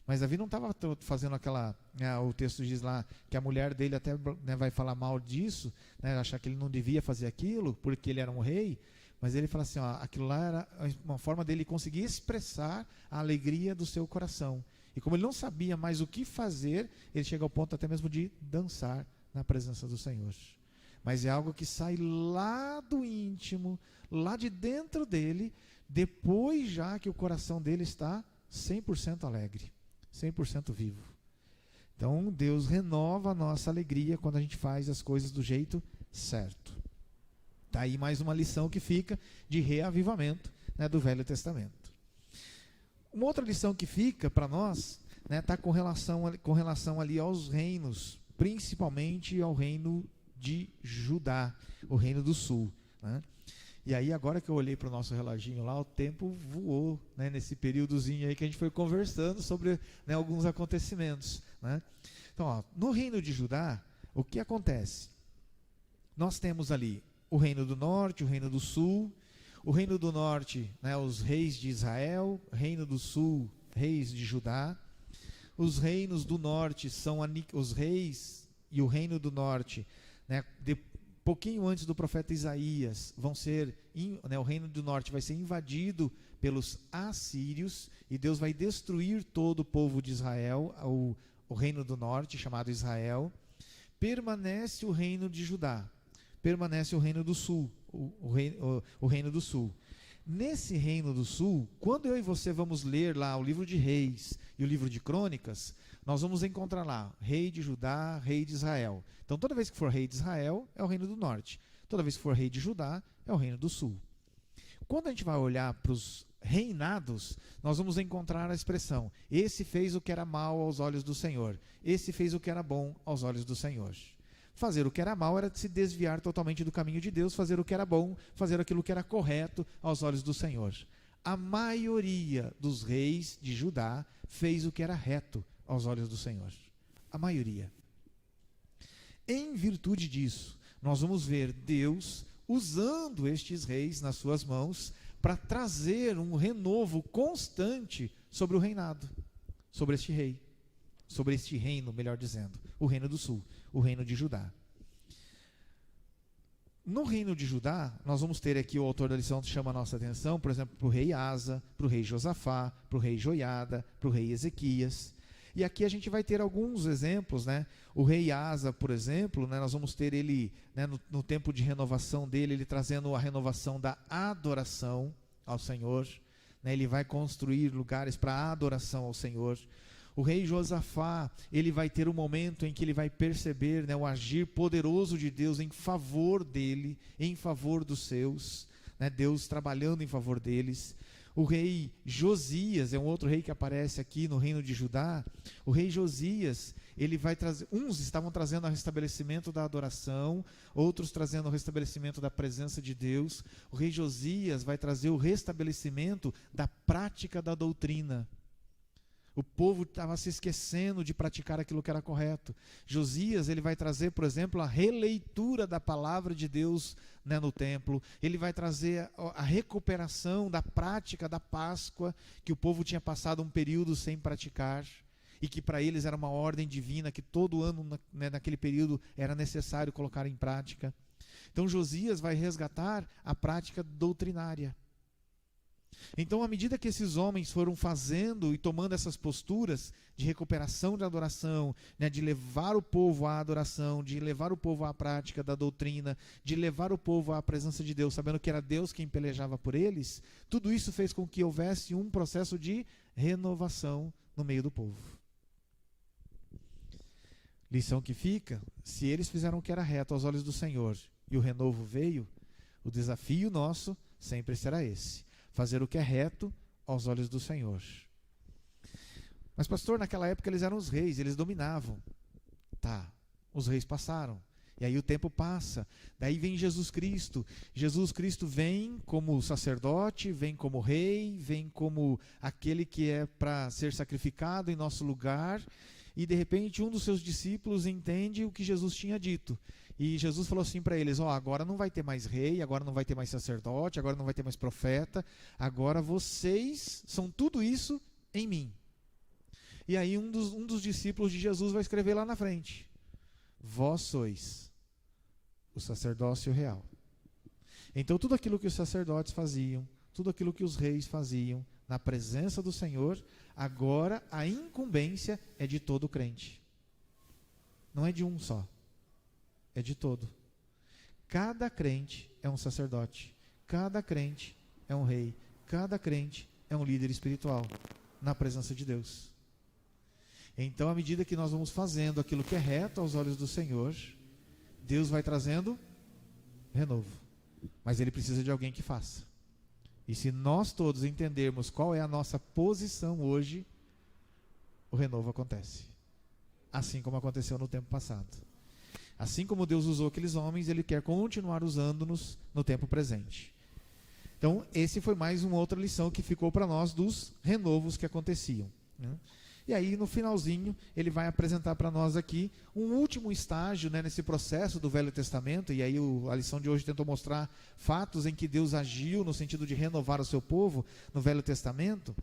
Mas Davi não estava fazendo aquela, o texto diz lá, que a mulher dele até vai falar mal disso, achar que ele não devia fazer aquilo, porque ele era um rei, mas ele fala assim, aquilo lá era uma forma dele conseguir expressar a alegria do seu coração. E como ele não sabia mais o que fazer, ele chega ao ponto até mesmo de dançar na presença do Senhor. Mas é algo que sai lá do íntimo, lá de dentro dele, depois já que o coração dele está 100% alegre, 100% vivo. Então Deus renova a nossa alegria quando a gente faz as coisas do jeito certo. Está aí mais uma lição que fica de reavivamento do Velho Testamento. Uma outra lição que fica para nós está com relação ali aos reinos, principalmente ao reino de Judá, o reino do sul. E aí agora que eu olhei para o nosso reloginho lá, o tempo voou, nesse períodozinho aí que a gente foi conversando sobre alguns acontecimentos. Então, no reino de Judá, o que acontece? Nós temos ali o reino do norte, o reino do sul. O reino do norte, os reis de Israel, reino do sul, reis de Judá. Os reinos do norte são os reis e o reino do norte, pouquinho antes do profeta Isaías, vão ser, o reino do norte vai ser invadido pelos assírios e Deus vai destruir todo o povo de Israel, o reino do norte, chamado Israel. Permanece o reino de Judá, permanece o reino do sul, o reino do sul. nesse reino do sul, quando eu e você vamos ler lá o livro de Reis e o livro de Crônicas, nós vamos encontrar lá rei de Judá, rei de Israel. Então toda vez que for rei de Israel, é o reino do norte. Toda vez que for rei de Judá, é o reino do sul. Quando a gente vai olhar para os reinados, nós vamos encontrar a expressão: esse fez o que era mal aos olhos do Senhor, esse fez o que era bom aos olhos do Senhor. Fazer o que era mal era se desviar totalmente do caminho de Deus, fazer o que era bom, fazer aquilo que era correto aos olhos do Senhor. A maioria dos reis de Judá fez o que era reto aos olhos do Senhor. A maioria. Em virtude disso, nós vamos ver Deus usando estes reis nas suas mãos para trazer um renovo constante sobre o reinado, sobre este rei, sobre este reino, melhor dizendo, o reino do sul, o reino de Judá. No reino de Judá, nós vamos ter aqui, o autor da lição chama a nossa atenção, por exemplo, para o rei Asa, para o rei Josafá, para o rei Joiada, para o rei Ezequias. E aqui a gente vai ter alguns exemplos, né? O rei Asa, por exemplo, né, nós vamos ter ele, né, no tempo de renovação dele, ele trazendo a renovação da adoração ao Senhor, né? Ele vai construir lugares para adoração ao Senhor. O rei Josafá, ele vai ter um momento em que ele vai perceber, né, o agir poderoso de Deus em favor dele, em favor dos seus, né, Deus trabalhando em favor deles. O rei Josias, é um outro rei que aparece aqui no reino de Judá. O rei Josias, ele vai trazer, uns estavam trazendo o restabelecimento da adoração, outros trazendo o restabelecimento da presença de Deus. O rei Josias vai trazer o restabelecimento da prática da doutrina. O povo estava se esquecendo de praticar aquilo que era correto. Josias, ele vai trazer, por exemplo, a releitura da palavra de Deus, né, no templo. Ele vai trazer a recuperação da prática da Páscoa, que o povo tinha passado um período sem praticar, e que para eles era uma ordem divina, que todo ano, né, naquele período, era necessário colocar em prática. Então Josias vai resgatar a prática doutrinária. Então, à medida que esses homens foram fazendo e tomando essas posturas de recuperação da adoração, né, de levar o povo à adoração, de levar o povo à prática da doutrina, de levar o povo à presença de Deus, sabendo que era Deus quem pelejava por eles, tudo isso fez com que houvesse um processo de renovação no meio do povo. Lição que fica: se eles fizeram o que era reto aos olhos do Senhor e o renovo veio, o desafio nosso sempre será esse: fazer o que é reto aos olhos do Senhor. Mas, pastor, naquela época eles eram os reis, eles dominavam. Tá, os reis passaram. E aí o tempo passa. Daí vem Jesus Cristo. Jesus Cristo vem como sacerdote, vem como rei, vem como aquele que é para ser sacrificado em nosso lugar. E de repente um dos seus discípulos entende o que Jesus tinha dito. E Jesus falou assim para eles: agora não vai ter mais rei, agora não vai ter mais sacerdote, agora não vai ter mais profeta, agora vocês são tudo isso em mim. E aí um dos discípulos de Jesus vai escrever lá na frente: vós sois o sacerdócio real. Então tudo aquilo que os sacerdotes faziam, tudo aquilo que os reis faziam na presença do Senhor, agora a incumbência é de todo crente. Não é de um só. É de todo. Cada crente é um sacerdote. Cada crente é um rei. Cada crente é um líder espiritual na presença de Deus. Então, à medida que nós vamos fazendo aquilo que é reto aos olhos do Senhor, Deus vai trazendo renovo. Mas Ele precisa de alguém que faça. E se nós todos entendermos qual é a nossa posição hoje, o renovo acontece. Assim como aconteceu no tempo passado. Assim como Deus usou aqueles homens, Ele quer continuar usando-nos no tempo presente. Então, esse foi mais uma outra lição que ficou para nós dos renovos que aconteciam, né? E aí, no finalzinho, ele vai apresentar para nós aqui um último estágio, né, nesse processo do Velho Testamento. E aí a lição de hoje tentou mostrar fatos em que Deus agiu no sentido de renovar o seu povo no Velho Testamento.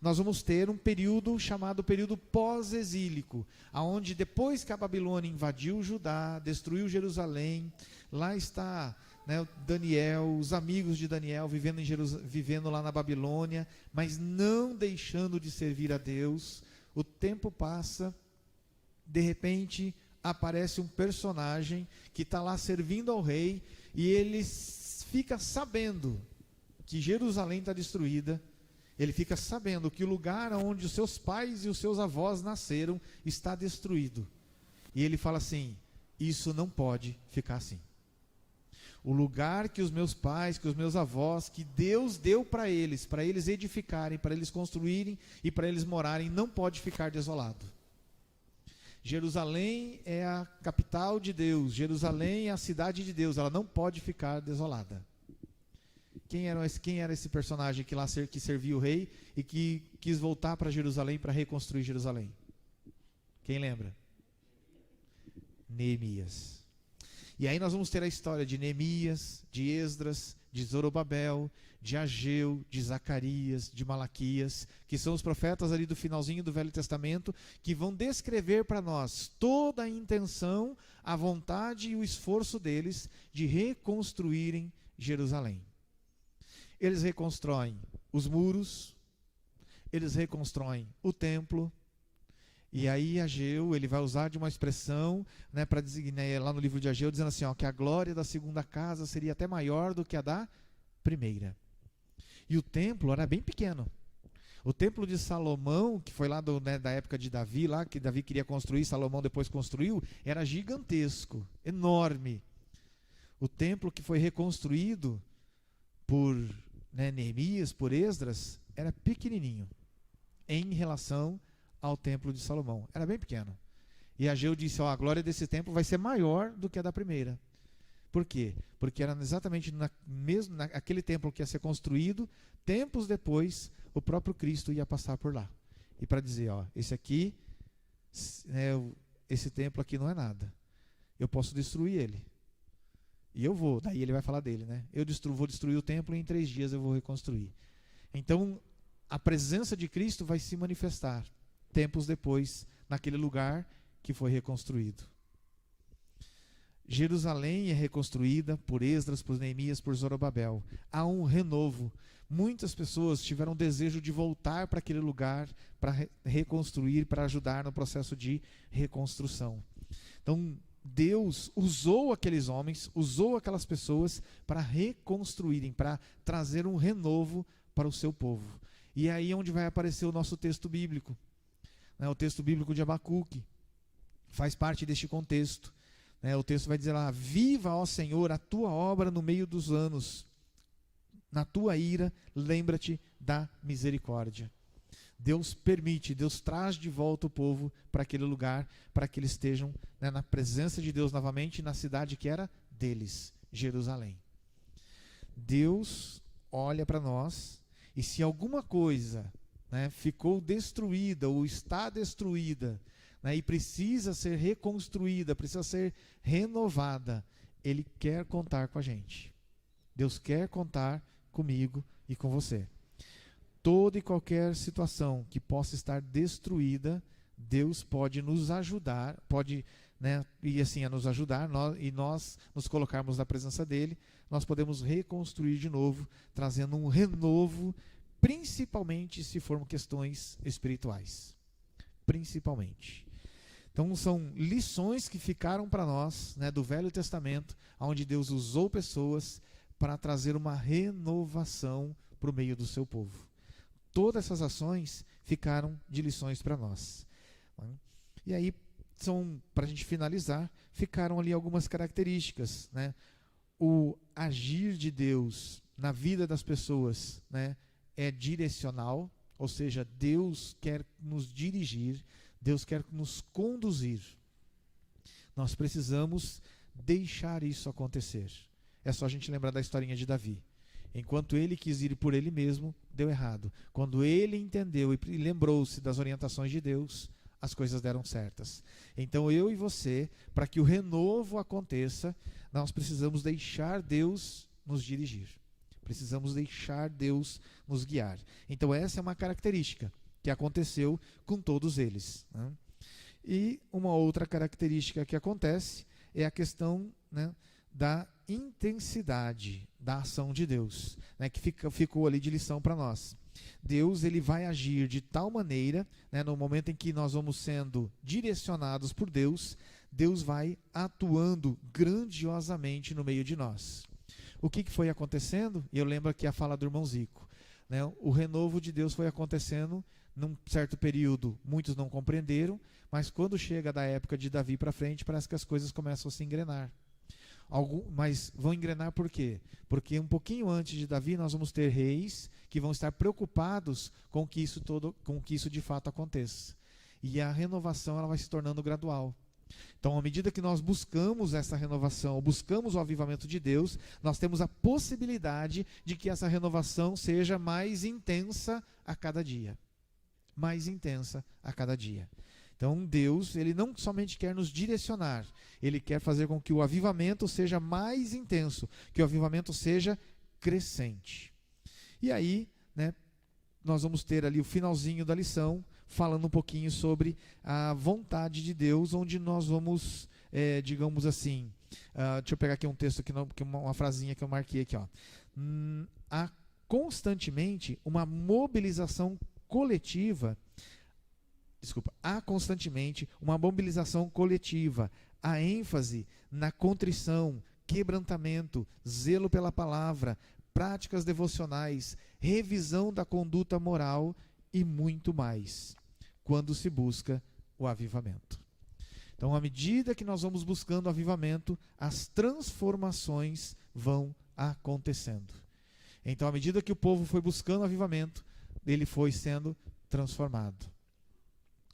Nós vamos ter um período chamado período pós-exílico, aonde depois que a Babilônia invadiu Judá, destruiu Jerusalém, lá está, né, Daniel, os amigos de Daniel vivendo lá na Babilônia, mas não deixando de servir a Deus. O tempo passa, de repente aparece um personagem que está lá servindo ao rei, e ele fica sabendo que Jerusalém está destruída, ele fica sabendo que o lugar onde os seus pais e os seus avós nasceram está destruído. E ele fala assim: isso não pode ficar assim. O lugar que os meus pais, que os meus avós, que Deus deu para eles edificarem, para eles construírem e para eles morarem, não pode ficar desolado. Jerusalém é a capital de Deus, Jerusalém é a cidade de Deus, ela não pode ficar desolada. Quem era esse personagem que servia o rei e que quis voltar para Jerusalém para reconstruir Jerusalém? Quem lembra? Neemias. E aí nós vamos ter a história de Neemias, de Esdras, de Zorobabel, de Ageu, de Zacarias, de Malaquias, que são os profetas ali do finalzinho do Velho Testamento, que vão descrever para nós toda a intenção, a vontade e o esforço deles de reconstruírem Jerusalém. Eles reconstroem os muros, eles reconstroem o templo. E aí Ageu, ele vai usar de uma expressão, né, para designar lá no livro de Ageu, dizendo assim, ó, que a glória da segunda casa seria até maior do que a da primeira. E o templo era bem pequeno. O templo de Salomão, que foi lá da época de Davi, lá que Davi queria construir, Salomão depois construiu, era gigantesco, enorme. O templo que foi reconstruído por Neemias, por Esdras, era pequenininho em relação ao templo de Salomão. Era bem pequeno. E Ageu disse, ó, a glória desse templo vai ser maior do que a da primeira. Por quê? Porque era exatamente naquele templo que ia ser construído, tempos depois, o próprio Cristo ia passar por lá. E para dizer, ó, esse templo aqui não é nada. Eu posso destruir ele. E eu vou. Daí ele vai falar dele, né? Vou destruir o templo e em 3 dias eu vou reconstruir. Então, a presença de Cristo vai se manifestar tempos depois, naquele lugar que foi reconstruído. Jerusalém é reconstruída por Esdras, por Neemias, por Zorobabel. Há um renovo. Muitas pessoas tiveram desejo de voltar para aquele lugar, para reconstruir, para ajudar no processo de reconstrução. Então, Deus usou aqueles homens, usou aquelas pessoas para reconstruírem, para trazer um renovo para o seu povo. E é aí onde vai aparecer o nosso texto bíblico. O texto bíblico de Abacuque faz parte deste contexto. O texto vai dizer lá, viva, ó Senhor, a tua obra no meio dos anos. Na tua ira, lembra-te da misericórdia. Deus permite, Deus traz de volta o povo para aquele lugar, para que eles estejam, na presença de Deus novamente, na cidade que era deles, Jerusalém. Deus olha para nós, e se alguma coisa ficou destruída ou está destruída, e precisa ser reconstruída, precisa ser renovada, Ele quer contar com a gente. Deus quer contar comigo e com você. Toda e qualquer situação que possa estar destruída, Deus pode nos ajudar, a nos ajudar, e nós nos colocarmos na presença dEle, nós podemos reconstruir de novo, trazendo um renovo, principalmente se formos questões espirituais. Principalmente. Então são lições que ficaram para nós, do Velho Testamento, onde Deus usou pessoas para trazer uma renovação para o meio do seu povo. Todas essas ações ficaram de lições para nós. E aí, para a gente finalizar, ficaram ali algumas características. O agir de Deus na vida das pessoas é direcional, ou seja, Deus quer nos dirigir, Deus quer nos conduzir. Nós precisamos deixar isso acontecer. É só a gente lembrar da historinha de Davi. Enquanto ele quis ir por ele mesmo, deu errado. Quando ele entendeu e lembrou-se das orientações de Deus, as coisas deram certas. Então eu e você, para que o renovo aconteça, nós precisamos deixar Deus nos dirigir. Precisamos deixar Deus nos guiar. Então essa é uma característica que aconteceu com todos eles. E uma outra característica que acontece é a questão da intensidade da ação de Deus, que ficou ali de lição para nós. Deus, ele vai agir de tal maneira, no momento em que nós vamos sendo direcionados por Deus, Deus vai atuando grandiosamente no meio de nós. o que foi acontecendo? E eu lembro aqui a fala do irmão Zico, né? O renovo de Deus foi acontecendo num certo período, muitos não compreenderam, mas quando chega da época de Davi para frente, parece que as coisas começam a se engrenar. Mas vão engrenar por quê? Porque um pouquinho antes de Davi nós vamos ter reis que vão estar preocupados com que isso de fato aconteça. E a renovação ela vai se tornando gradual. Então, à medida que nós buscamos essa renovação, buscamos o avivamento de Deus, nós temos a possibilidade de que essa renovação seja mais intensa a cada dia. Mais intensa a cada dia. Então Deus, Ele não somente quer nos direcionar, Ele quer fazer com que o avivamento seja mais intenso, que o avivamento seja crescente. E aí, né, nós vamos ter ali o finalzinho da lição, falando um pouquinho sobre a vontade de Deus, onde nós vamos, digamos assim, deixa eu pegar aqui um texto, uma frasinha que eu marquei aqui. Há constantemente uma mobilização coletiva, há constantemente uma mobilização coletiva, a ênfase na contrição, quebrantamento, zelo pela palavra, práticas devocionais, revisão da conduta moral e muito mais, quando se busca o avivamento. Então, à medida que nós vamos buscando o avivamento, as transformações vão acontecendo. Então, à medida que o povo foi buscando o avivamento, ele foi sendo transformado.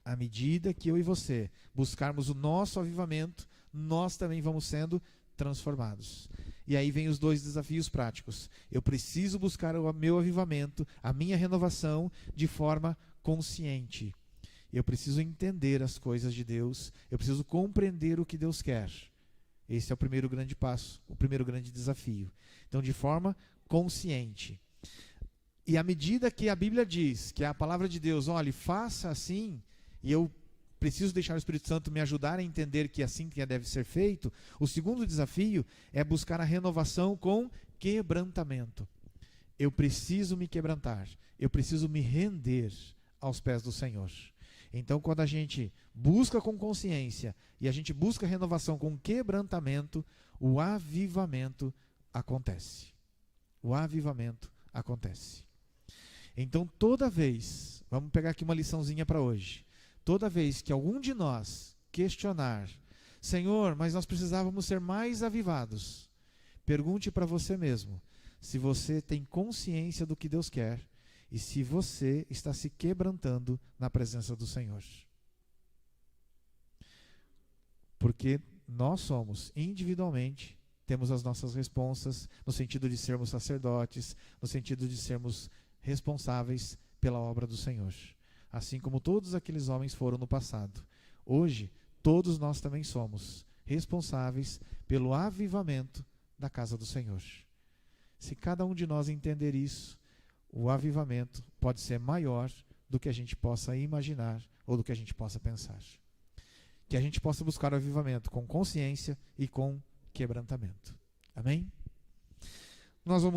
À medida que eu e você buscarmos o nosso avivamento, nós também vamos sendo transformados. E aí vem os dois desafios práticos. Eu preciso buscar o meu avivamento, a minha renovação, de forma consciente. Eu preciso entender as coisas de Deus, eu preciso compreender o que Deus quer. Esse é o primeiro grande passo, o primeiro grande desafio. Então, de forma consciente. E à medida que a Bíblia diz, que a palavra de Deus, olha, faça assim, e eu preciso deixar o Espírito Santo me ajudar a entender que é assim que deve ser feito, o segundo desafio é buscar a renovação com quebrantamento. Eu preciso me quebrantar, eu preciso me render aos pés do Senhor. Então, quando a gente busca com consciência e a gente busca a renovação com quebrantamento, o avivamento acontece. O avivamento acontece. Então, toda vez, vamos pegar aqui uma liçãozinha para hoje. Toda vez que algum de nós questionar, Senhor, mas nós precisávamos ser mais avivados, pergunte para você mesmo se você tem consciência do que Deus quer e se você está se quebrantando na presença do Senhor. Porque nós somos, individualmente, temos as nossas responsas, no sentido de sermos sacerdotes, no sentido de sermos responsáveis pela obra do Senhor. Assim como todos aqueles homens foram no passado. Hoje, todos nós também somos responsáveis pelo avivamento da casa do Senhor. Se cada um de nós entender isso, o avivamento pode ser maior do que a gente possa imaginar ou do que a gente possa pensar. Que a gente possa buscar o avivamento com consciência e com quebrantamento. Amém?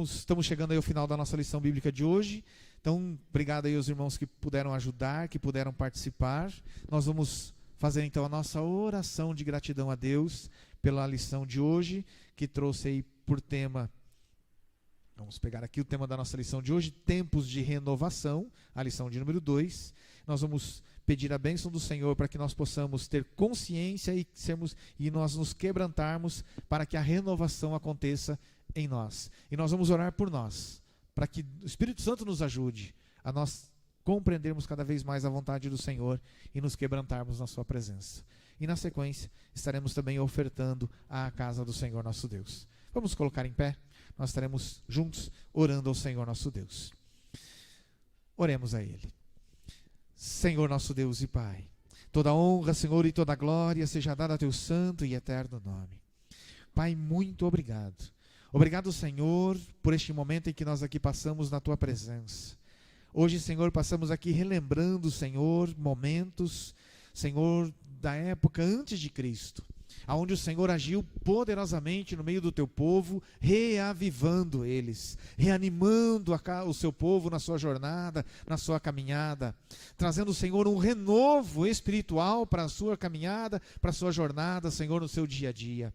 Estamos chegando aí ao final da nossa lição bíblica de hoje. Então, obrigado aí aos irmãos que puderam ajudar, que puderam participar. Nós vamos fazer então a nossa oração de gratidão a Deus pela lição de hoje, que trouxe aí por tema, vamos pegar aqui o tema da nossa lição de hoje, tempos de renovação, a lição de número 2. Nós vamos pedir a bênção do Senhor para que nós possamos ter consciência e nós nos quebrantarmos para que a renovação aconteça em nós. E nós vamos orar por nós, para que o Espírito Santo nos ajude a nós compreendermos cada vez mais a vontade do Senhor e nos quebrantarmos na sua presença. E na sequência, estaremos também ofertando à casa do Senhor nosso Deus. Vamos colocar em pé, nós estaremos juntos orando ao Senhor nosso Deus. Oremos a Ele. Senhor nosso Deus e Pai, toda honra, Senhor, e toda glória seja dada a Teu santo e eterno nome. Pai, muito obrigado. Obrigado, Senhor, por este momento em que nós aqui passamos na Tua presença. Hoje, Senhor, passamos aqui relembrando, Senhor, momentos, Senhor, da época antes de Cristo, onde o Senhor agiu poderosamente no meio do Teu povo, reavivando eles, reanimando o Seu povo na sua jornada, na sua caminhada, trazendo, Senhor, um renovo espiritual para a sua caminhada, para a sua jornada, Senhor, no seu dia a dia.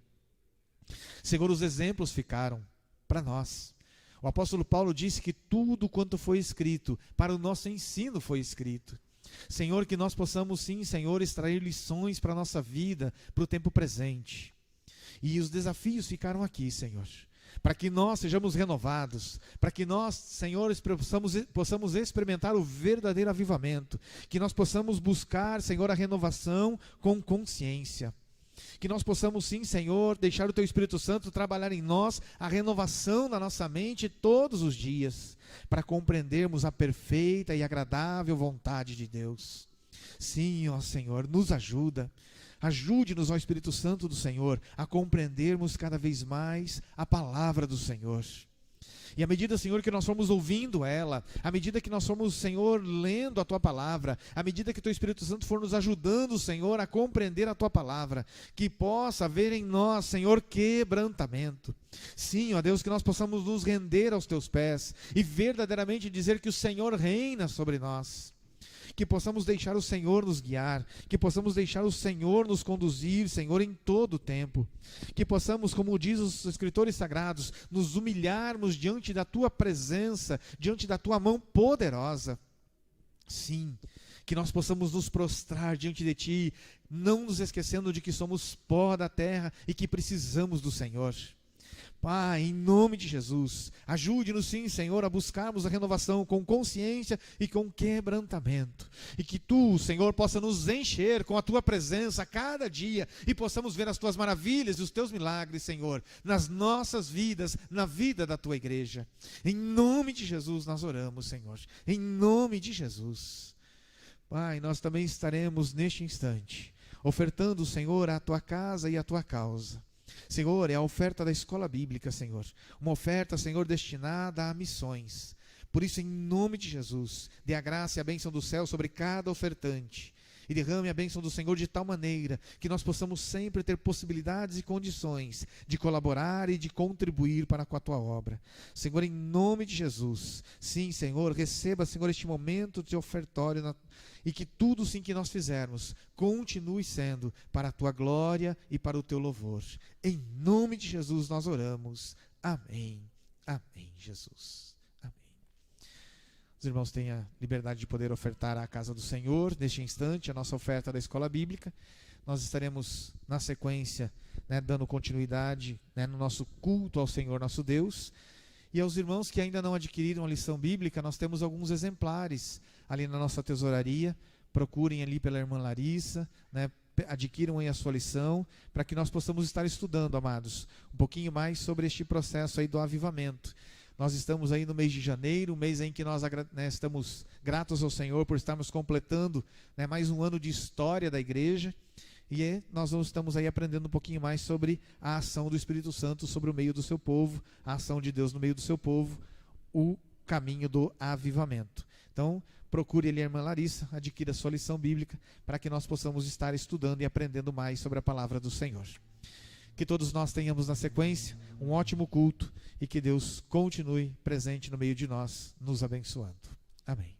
Senhor, os exemplos ficaram. para nós. O apóstolo Paulo disse que tudo quanto foi escrito, para o nosso ensino foi escrito. Senhor, que nós possamos sim, Senhor, extrair lições para a nossa vida, para o tempo presente. E os desafios ficaram aqui, Senhor, para que nós sejamos renovados, para que nós, Senhor, possamos experimentar o verdadeiro avivamento, que nós possamos buscar, Senhor, a renovação com consciência. Que nós possamos sim, Senhor, deixar o Teu Espírito Santo trabalhar em nós a renovação da nossa mente todos os dias, para compreendermos a perfeita e agradável vontade de Deus. Sim, ó Senhor, nos ajuda. Ajude-nos, ó Espírito Santo do Senhor, a compreendermos cada vez mais a palavra do Senhor. E à medida, Senhor, que nós formos ouvindo ela, à medida que nós formos, Senhor, lendo a Tua palavra, à medida que o Teu Espírito Santo for nos ajudando, Senhor, a compreender a Tua palavra, que possa haver em nós, Senhor, quebrantamento. Sim, ó Deus, que nós possamos nos render aos Teus pés e verdadeiramente dizer que o Senhor reina sobre nós. Que possamos deixar o Senhor nos guiar, que possamos deixar o Senhor nos conduzir, Senhor, em todo o tempo. Que possamos, como diz os escritores sagrados, nos humilharmos diante da Tua presença, diante da Tua mão poderosa. Sim, que nós possamos nos prostrar diante de Ti, não nos esquecendo de que somos pó da terra e que precisamos do Senhor. Pai, em nome de Jesus, ajude-nos sim, Senhor, a buscarmos a renovação com consciência e com quebrantamento. E que Tu, Senhor, possa nos encher com a Tua presença a cada dia e possamos ver as Tuas maravilhas e os Teus milagres, Senhor, nas nossas vidas, na vida da Tua igreja. Em nome de Jesus nós oramos, Senhor. Em nome de Jesus. Pai, nós também estaremos neste instante ofertando, Senhor, a Tua casa e a Tua causa. Senhor, é a oferta da escola bíblica, Senhor. Uma oferta, Senhor, destinada a missões. Por isso, em nome de Jesus, dê a graça e a bênção do céu sobre cada ofertante. E derrame a bênção do Senhor de tal maneira que nós possamos sempre ter possibilidades e condições de colaborar e de contribuir para com a Tua obra. Senhor, em nome de Jesus, sim, Senhor, receba, Senhor, este momento de ofertório e que tudo, sim, que nós fizermos continue sendo para a Tua glória e para o Teu louvor. Em nome de Jesus nós oramos. Amém. Amém, Jesus. Os irmãos têm a liberdade de poder ofertar à casa do Senhor, neste instante, a nossa oferta da escola bíblica. Nós estaremos, na sequência, dando continuidade no nosso culto ao Senhor nosso Deus. E aos irmãos que ainda não adquiriram a lição bíblica, nós temos alguns exemplares ali na nossa tesouraria. Procurem ali pela irmã Larissa, adquiram aí a sua lição, para que nós possamos estar estudando, amados, um pouquinho mais sobre este processo aí do avivamento. Nós estamos aí no mês de janeiro, um mês em que nós estamos gratos ao Senhor por estarmos completando mais um ano de história da igreja. E nós estamos aí aprendendo um pouquinho mais sobre a ação do Espírito Santo sobre o meio do seu povo, a ação de Deus no meio do seu povo, o caminho do avivamento. Então, procure ali a irmã Larissa, adquira a sua lição bíblica, para que nós possamos estar estudando e aprendendo mais sobre a palavra do Senhor. Que todos nós tenhamos na sequência um ótimo culto e que Deus continue presente no meio de nós, nos abençoando. Amém.